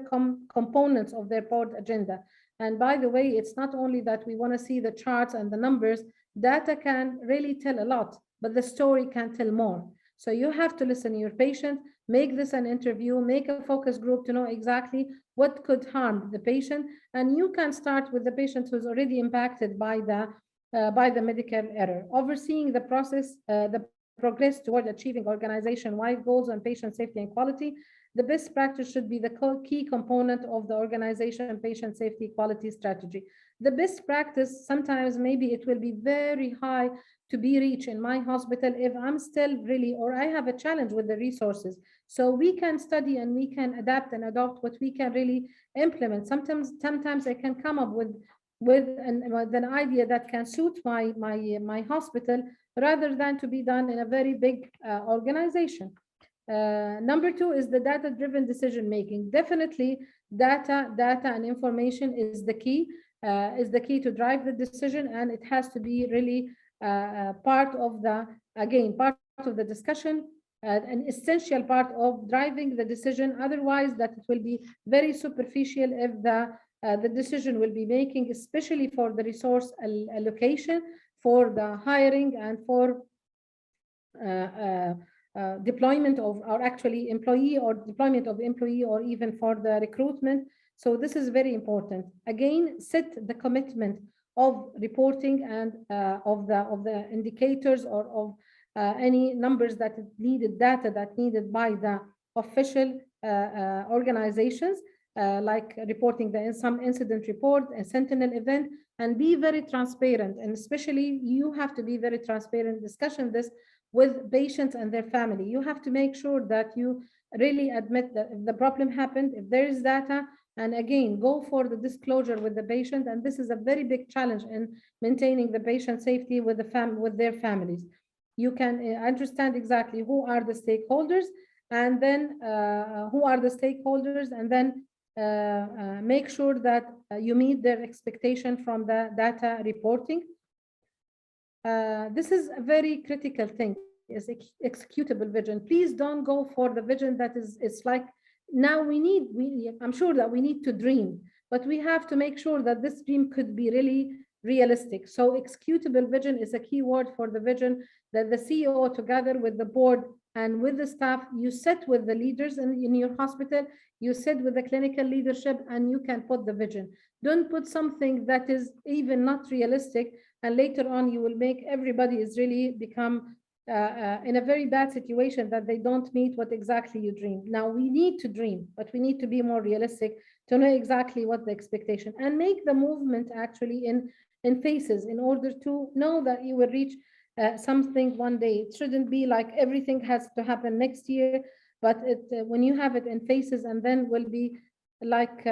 [SPEAKER 2] components of their board agenda. And by the way, it's not only that we want to see the charts and the numbers. Data can really tell a lot, but the story can tell more. So you have to listen to your patient, make this an interview, make a focus group to know exactly what could harm the patient. And you can start with the patient who's already impacted by the medical error. Overseeing the process, the progress toward achieving organization-wide goals on patient safety and quality. The best practice should be the key component of the organization patient safety quality strategy. The best practice, sometimes maybe it will be very high to be reached in my hospital if I'm still really, or I have a challenge with the resources. So we can study and we can adapt and adopt what we can really implement. Sometimes I can come up with an idea that can suit my hospital rather than to be done in a very big organization. Number two is the data-driven decision-making. Definitely, data and information is the key to drive the decision, and it has to be really part of the discussion, an essential part of driving the decision. Otherwise, that it will be very superficial if the decision will be making, especially for the resource allocation, for the hiring, and for deployment of, or actually employee, or deployment of employee, or even for the recruitment. So this is very important. Again, set the commitment of reporting and of the indicators or of any numbers that is needed, data that needed by the official organizations, like reporting some incident report, a sentinel event, and be very transparent. And especially you have to be very transparent, discussion this with patients and their family. You have to make sure that you really admit that if the problem happened, if there is data, and again, go for the disclosure with the patient. And this is a very big challenge in maintaining the patient safety with their families. You can understand exactly who are the stakeholders, and then make sure that you meet their expectation from the data reporting. This is a very critical thing, is executable vision. Please don't go for the vision that it's like, now I'm sure that we need to dream, but we have to make sure that this dream could be really realistic. So executable vision is a key word for the vision that the CEO, together with the board and with the staff, you sit with the leaders in your hospital, you sit with the clinical leadership, and you can put the vision. Don't put something that is even not realistic, and later on you will make everybody is really become in a very bad situation that they don't meet what exactly you dream. Now we need to dream, but we need to be more realistic to know exactly what the expectation, and make the movement actually in phases in order to know that you will reach something one day. It shouldn't be like everything has to happen next year, but when you have it in phases, and then will be like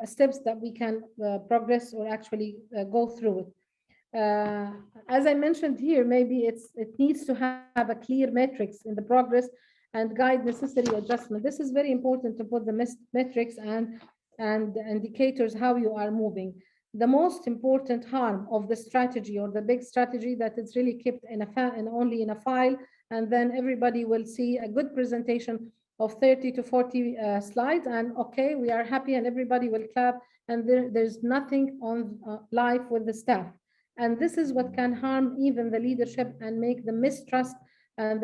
[SPEAKER 2] steps that we can progress or actually go through it. As I mentioned here, maybe it needs to have a clear metrics in the progress and guide necessary adjustment. This is very important to put the metrics and indicators how you are moving. The most important harm of the strategy, or the big strategy, that it's really kept in only in a file, and then everybody will see a good presentation of 30 to 40 slides, and okay, we are happy, and everybody will clap, and there's nothing on live with the staff. And this is what can harm even the leadership and make the mistrust and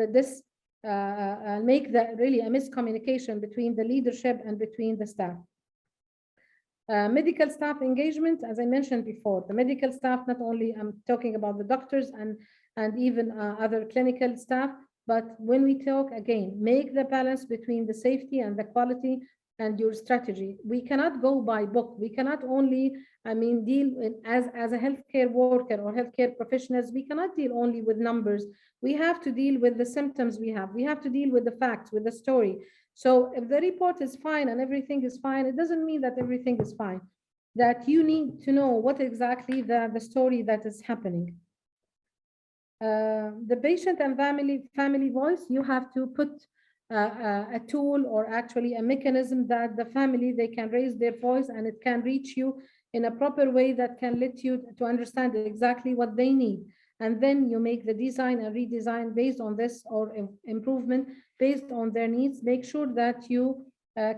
[SPEAKER 2] make really a miscommunication between the leadership and between the staff. Medical staff engagement, as I mentioned before, the medical staff, not only I'm talking about the doctors and even other clinical staff, but when we talk again, make the balance between the safety and the quality and your strategy. We cannot go by book. We cannot only, deal as a healthcare worker or healthcare professionals, we cannot deal only with numbers. We have to deal with the symptoms we have. We have to deal with the facts, with the story. So if the report is fine and everything is fine, it doesn't mean that everything is fine. That you need to know what exactly the story that is happening. The patient and family voice, you have to put a tool or actually a mechanism that the family, they can raise their voice and it can reach you in a proper way that can let you to understand exactly what they need. And then you make the design and redesign based on this, or improvement based on their needs. Make sure that you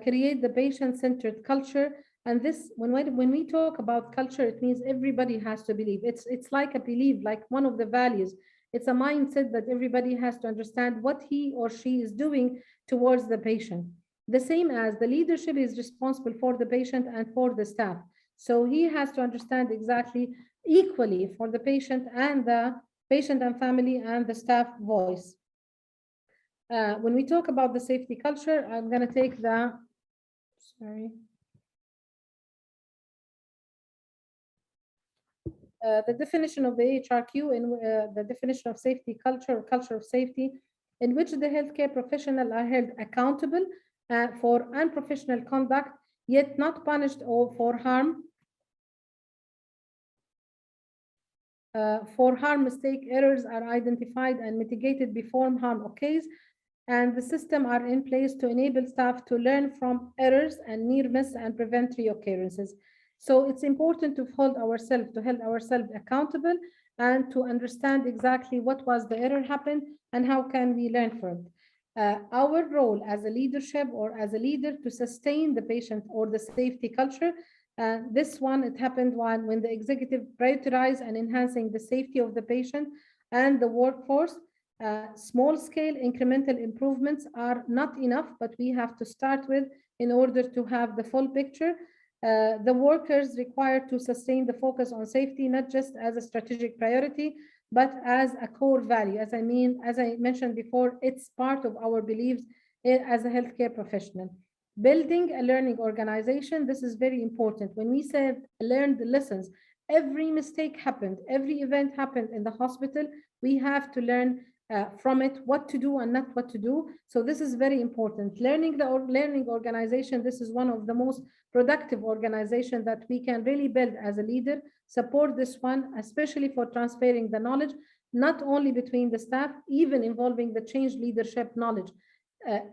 [SPEAKER 2] create the patient-centered culture. And this, when we talk about culture, it means everybody has to believe. It's like a belief, like one of the values. It's a mindset that everybody has to understand what he or she is doing towards the patient. The same as the leadership is responsible for the patient and for the staff. So he has to understand exactly equally for the patient and family and the staff voice. When we talk about the safety culture, I'm going to take the definition of the HRQ in the definition of safety culture, or culture of safety, in which the healthcare professionals are held accountable for unprofessional conduct, yet not punished or for harm. Mistake, errors are identified and mitigated before harm occurs, and the system are in place to enable staff to learn from errors and near miss and prevent reoccurrences. So it's important to hold ourselves accountable and to understand exactly what was the error happened and how can we learn from it. Our role as a leadership or as a leader to sustain the patient or the safety culture. This one, it happened when the executive prioritized and enhancing the safety of the patient and the workforce. Small-scale incremental improvements are not enough, but we have to start with in order to have the full picture. The workers required to sustain the focus on safety, not just as a strategic priority, but as a core value. As I mentioned before, it's part of our beliefs as a healthcare professional. Building a learning organization, this is very important. When we say learn the lessons, every mistake happened, every event happened in the hospital, we have to learn from it what to do and not what to do. So this is very important. Learning organization, this is one of the most productive organizations that we can really build as a leader. Support this one, especially for transferring the knowledge, not only between the staff, even involving the change leadership knowledge.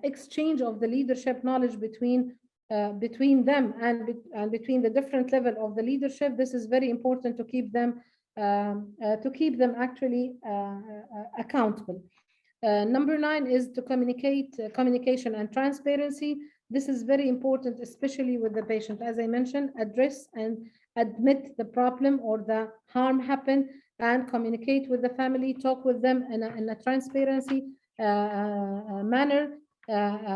[SPEAKER 2] Exchange of the leadership knowledge between them and between the different level of the leadership. This is very important to keep them actually accountable. Number 9 is to communication and transparency. This is very important, especially with the patient. As I mentioned, address and admit the problem or the harm happened, and communicate with the family, talk with them in a transparency manner,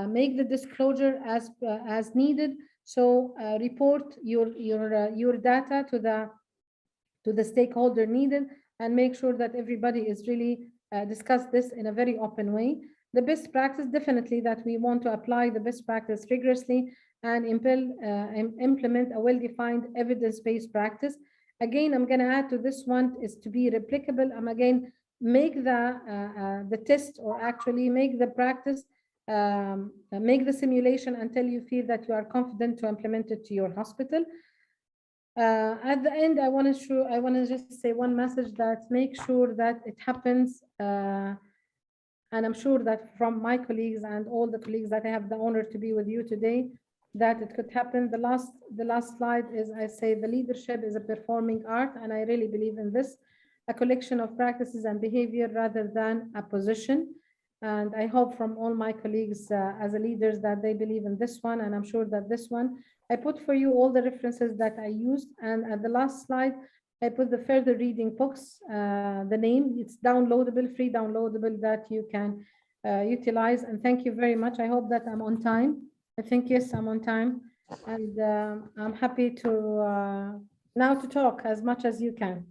[SPEAKER 2] make the disclosure as needed. So report your data to the stakeholder needed, and make sure that everybody is really discuss this in a very open way. The best practice, definitely that we want to apply the best practice rigorously and implement a well-defined evidence-based practice. Again, I'm going to add to this one is to be replicable. I'm again make the test, or actually make the practice, make the simulation until you feel that you are confident to implement it to your hospital. At the end, I want to just say one message, that make sure that it happens. And I'm sure that from my colleagues and all the colleagues that I have the honor to be with you today, that it could happen. The last slide is, I say, the leadership is a performing art, and I really believe in this, a collection of practices and behavior rather than a position. And I hope from all my colleagues as leaders that they believe in this one, and I'm sure that this one, I put for you all the references that I used, and at the last slide, I put the further reading books, the name, it's downloadable, free downloadable, that you can utilize. And thank you very much. I hope that I'm on time. I think, yes, I'm on time. And I'm happy to now to talk as much as you can.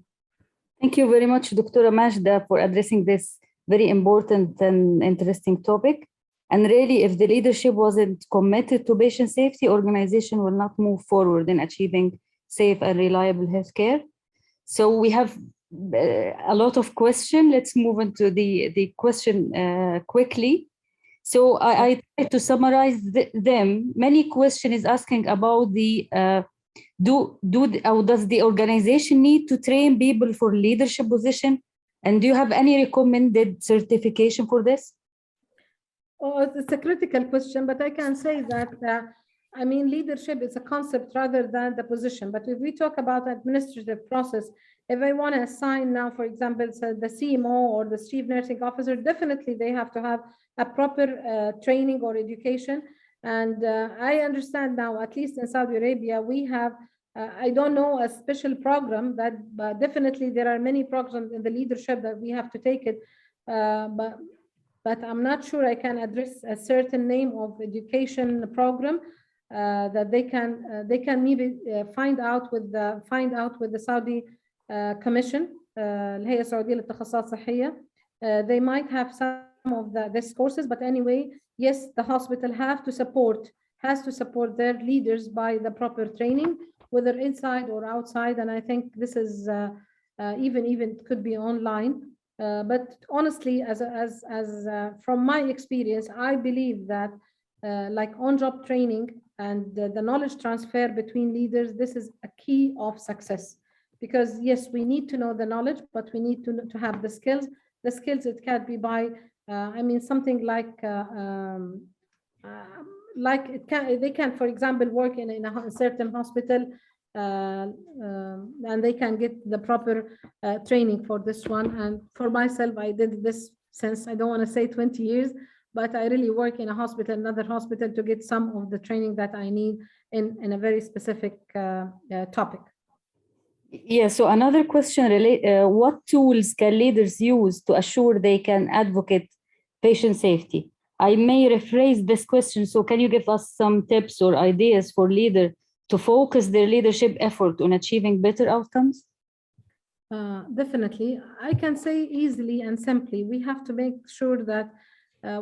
[SPEAKER 1] Thank you very much, Dr. Majda, for addressing this very important and interesting topic. And really, if the leadership wasn't committed to patient safety, organization will not move forward in achieving safe and reliable healthcare. So we have a lot of questions. Let's move into the question quickly. So I try to summarize them. Many questions is asking about the does the organization need to train people for leadership position? And do you have any recommended certification for this?
[SPEAKER 2] Oh, it's a critical question, but I can say that, I mean, leadership is a concept rather than the position. But if we talk about administrative process, if I want to assign now, for example, the CMO or the chief nursing officer, definitely they have to have a proper training or education. And I understand now, at least in Saudi Arabia, we have, I don't know a special program that, but definitely there are many programs in the leadership that we have to take it. But I'm not sure I can address a certain name of education program that they can maybe find out with the Saudi Commission, الهيئة السعودية للتخصصات الصحية. They might have some of these courses, but anyway, yes, the hospital has to support their leaders by the proper training, whether inside or outside. And I think this is even could be online. But honestly, as from my experience, I believe that like on-job training and the knowledge transfer between leaders, this is a key of success. Because yes, we need to know the knowledge, but we need to have the skills. The skills, it can be by, I mean, something like they can, for example, work in a certain hospital, and they can get the proper training for this one. And for myself, I did this since, I don't want to say 20 years, but I really work in a hospital, another hospital, to get some of the training that I need in a very specific topic.
[SPEAKER 1] Yeah, so another question, what tools can leaders use to assure they can advocate patient safety? I may rephrase this question. So can you give us some tips or ideas for leaders to focus their leadership effort on achieving better outcomes?
[SPEAKER 2] Definitely. I can say easily and simply, we have to make sure that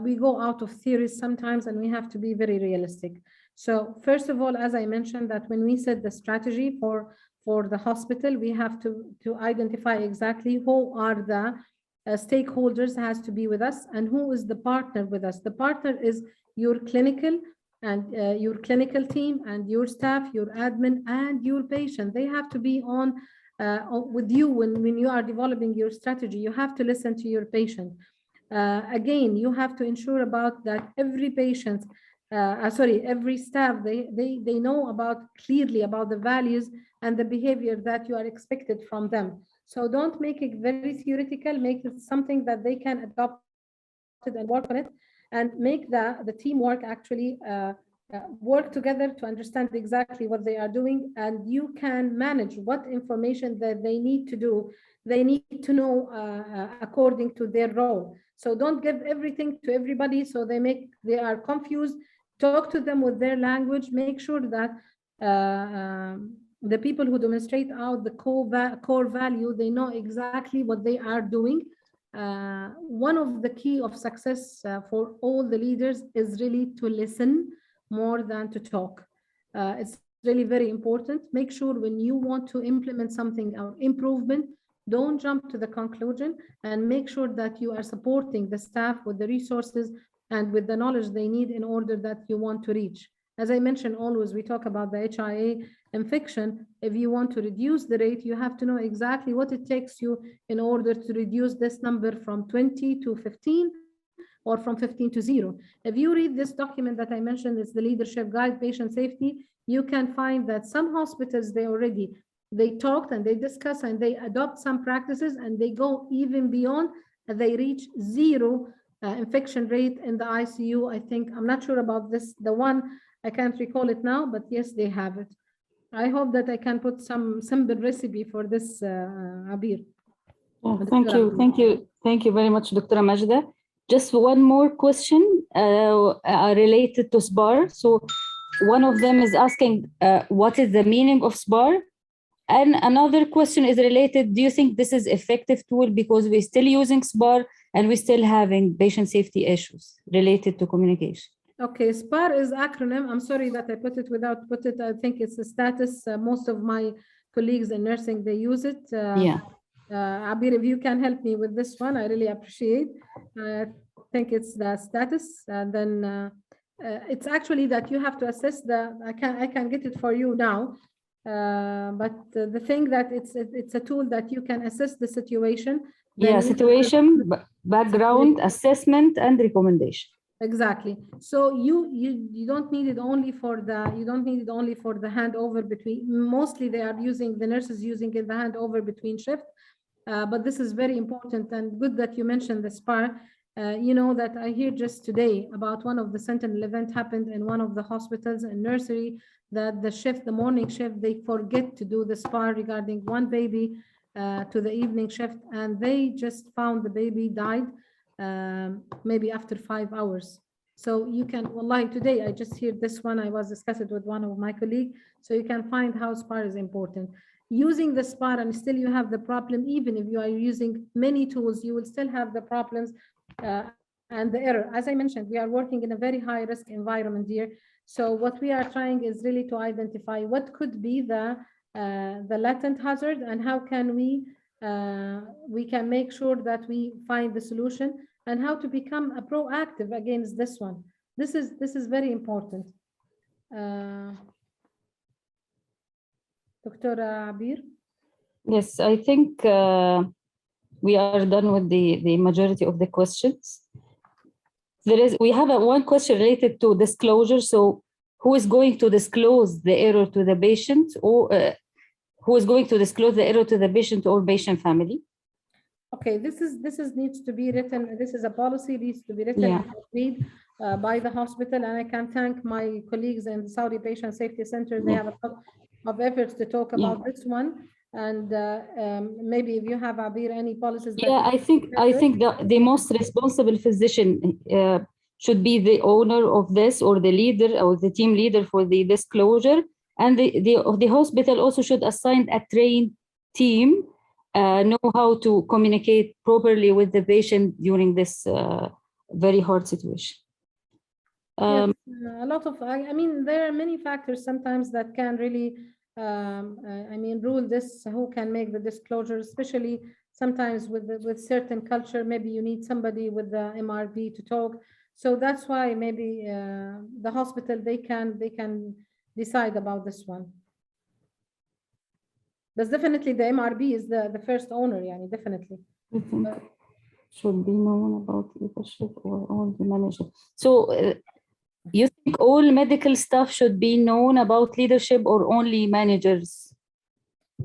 [SPEAKER 2] we go out of theories sometimes, and we have to be very realistic. So first of all, as I mentioned, that when we set the strategy for the hospital, we have to identify exactly who are the stakeholders has to be with us, and who is the partner with us. The partner is your clinical team and your staff, your admin, and your patient. They have to be on with you when you are developing your strategy. You have to listen to your patient. Again, you have to ensure about that every patient, every staff, they know clearly about the values and the behavior that you are expected from them. So don't make it very theoretical, make it something that they can adopt it and work on it, and make the teamwork actually work together to understand exactly what they are doing. And you can manage what information that they need to do. They need to know according to their role. So don't give everything to everybody, so they are confused. Talk to them with their language. Make sure that the people who demonstrate out the core value, they know exactly what they are doing. One of the key of success for all the leaders is really to listen more than to talk. It's really very important. Make sure when you want to implement something or improvement, don't jump to the conclusion, and make sure that you are supporting the staff with the resources and with the knowledge they need in order that you want to reach. As I mentioned, always we talk about the HIA infection. If you want to reduce the rate, you have to know exactly what it takes you in order to reduce this number from 20 to 15 or from 15 to 0. If you read this document that I mentioned, it's the Leadership Guide Patient Safety, you can find that some hospitals, they talked and they discuss and they adopt some practices, and they go even beyond, and they reach 0 infection rate in the ICU. I think, I'm not sure about this, the one, I can't recall it now, but yes, they have it. I hope that I can put some simple recipe for this, Abir.
[SPEAKER 1] Oh, thank you very much, Dr. Majda. Just one more question related to SBAR. So one of them is asking, what is the meaning of SBAR? And another question is related, do you think this is effective tool because we're still using SBAR and we're still having patient safety issues related to communication.
[SPEAKER 2] Okay, SPAR is acronym. I'm sorry that I put it without put it. I think it's a status. Most of my colleagues in nursing, they use it.
[SPEAKER 1] Yeah.
[SPEAKER 2] Abir, if you can help me with this one, I really appreciate. I think it's the status, and then it's actually that you have to assess the. I can get it for you now, but the thing that it's a tool that you can assess the situation.
[SPEAKER 1] Yeah, situation, background, assessment, and recommendation.
[SPEAKER 2] Exactly. So you don't need it only for the handover between. Mostly they are using, the nurses using it, the handover between shift. But this is very important and good that you mentioned the SPAR. You know that I hear just today about one of the Sentinel event happened in one of the hospitals and nursery, that the morning shift, they forget to do the SPAR regarding one baby to the evening shift, and they just found the baby died maybe after 5 hours. So you can, wallahi, today I just hear this one, I was discussing with one of my colleagues, so you can find how SPAR is important. Using the SPAR and still you have the problem, even if you are using many tools, you will still have the problems and the error. As I mentioned, we are working in a very high risk environment here. So what we are trying is really to identify what could be the latent hazard and how can we can make sure that we find the solution and how to become a proactive against this one. This is very important. Dr. Abir?
[SPEAKER 1] Yes, I think we are done with the majority of the questions. We have one question related to disclosure. So who is going to disclose the error to the patient, or who is going to disclose the error to the patient or patient family?
[SPEAKER 2] Okay, this needs to be written. This is a policy, needs to be written and agreed by the hospital. And I can thank my colleagues in the Saudi Patient Safety Center. They have a lot of efforts to talk about this one. And maybe if you have, Abir, any policies.
[SPEAKER 1] Yeah, I think the most responsible physician should be the owner of this, or the leader or the team leader for the disclosure. And the hospital also should assign a trained team, know how to communicate properly with the patient during this very hard situation.
[SPEAKER 2] Yes, a lot of, I mean, there are many factors sometimes that can really, rule this, who can make the disclosure, especially sometimes with certain culture. Maybe you need somebody with the MRB to talk. So that's why maybe the hospital, they can decide about this one. But definitely the MRB is the first owner, yani, definitely.
[SPEAKER 1] Should be known about leadership or all the managers. So you think all medical staff should be known about leadership or only managers?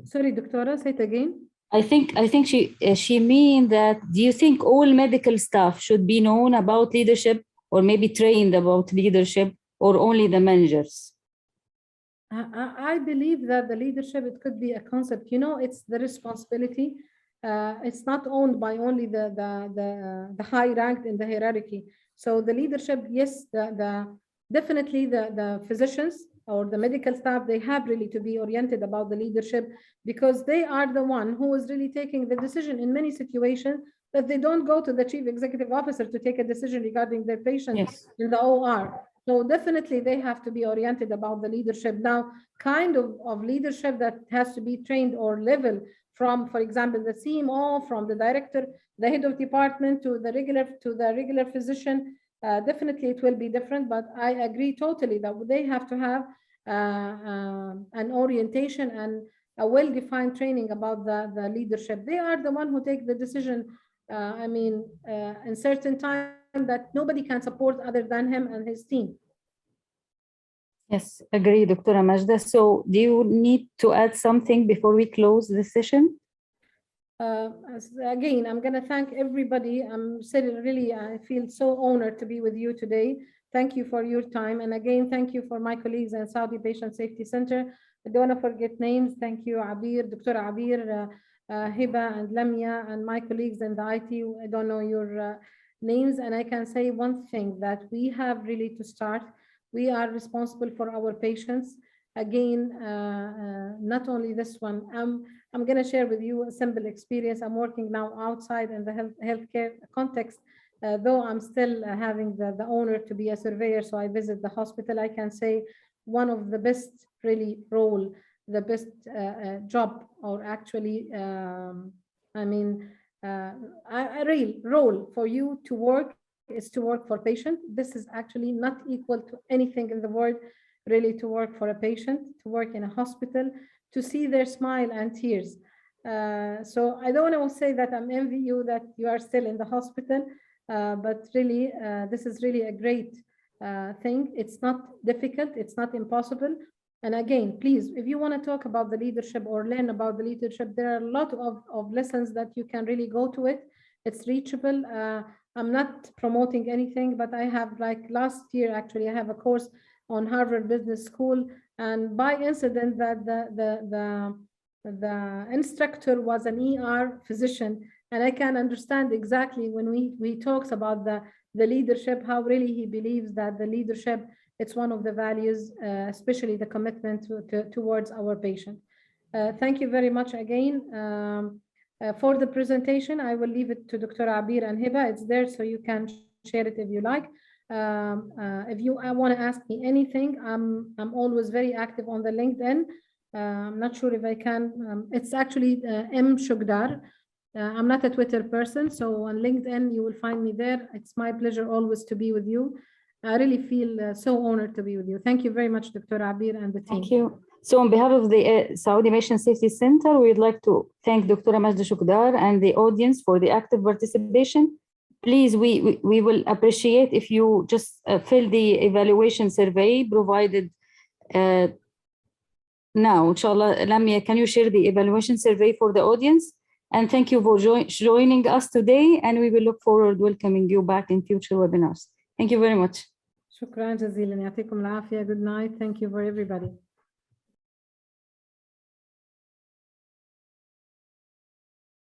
[SPEAKER 2] Sorry, Doctora, say it again.
[SPEAKER 1] I think she mean that, do you think all medical staff should be known about leadership or maybe trained about leadership, or only the managers?
[SPEAKER 2] I believe that the leadership, it could be a concept, you know, it's the responsibility. It's not owned by only the high ranked in the hierarchy. So the leadership, yes, definitely the physicians or the medical staff, they have really to be oriented about the leadership, because they are the one who is really taking the decision in many situations, that they don't go to the chief executive officer to take a decision regarding their patients in the OR. So definitely they have to be oriented about the leadership. Now, kind of leadership that has to be trained or level from, for example, the CMO, from the director, the head of department to the regular physician. Definitely it will be different, but I agree totally that they have to have an orientation and a well-defined training about the leadership. They are the one who take the decision, in certain time that nobody can support other than him and his team.
[SPEAKER 1] Yes, agree, Dr. Majda. So do you need to add something before we close the session?
[SPEAKER 2] Again, I'm going to thank everybody. I feel so honored to be with you today. Thank you for your time. And again, thank you for my colleagues in Saudi Patient Safety Center. I don't want to forget names. Thank you, Abir, Dr. Abir, Hiba and Lamia, and my colleagues in the IT. I don't know your names. And I can say one thing, that we have really to start. We are responsible for our patients. again, not only this one, I'm going to share with you a simple experience. I'm working now outside in the healthcare context. Though I'm still having the honor to be a surveyor, so I visit the hospital, I can say one of the best really role, the best job, or actually, I mean, a real role for you to work is to work for patient. This is actually not equal to anything in the world, really, to work for a patient, to work in a hospital, to see their smile and tears. So I don't want to say that I'm envy you that you are still in the hospital, but really, this is really a great thing. It's not difficult, it's not impossible. And again, please, if you want to talk about the leadership or learn about the leadership, there are a lot of lessons that you can really go to it. It's reachable. I'm not promoting anything, but I have, like last year, actually, I have a course on Harvard Business School, and by incident that the instructor was an ER physician, and I can understand exactly when we talks about the leadership, how really he believes that the leadership, it's one of the values, especially the commitment towards our patient. Thank you very much again. For the presentation, I will leave it to Dr. Abir and Hiba. It's there, so you can share it if you like. If you want to ask me anything, I'm always very active on the LinkedIn. I'm not sure if I can. It's actually M. Shugdar. I'm not a Twitter person, so on LinkedIn, you will find me there. It's my pleasure always to be with you. I really feel so honored to be with you. Thank you very much, Dr. Abir and the team.
[SPEAKER 1] Thank you. So on behalf of the Saudi Patient Safety Center, we'd like to thank Dr. Majda Shukdar and the audience for the active participation. Please, we will appreciate if you just fill the evaluation survey provided now. Inshallah, Lamia, can you share the evaluation survey for the audience? And thank you for joining us today, and we will look forward to welcoming you back in future webinars. Thank you very much.
[SPEAKER 2] شكرا جزيلا. يعطيكم العافية. Good night. Thank you for everybody.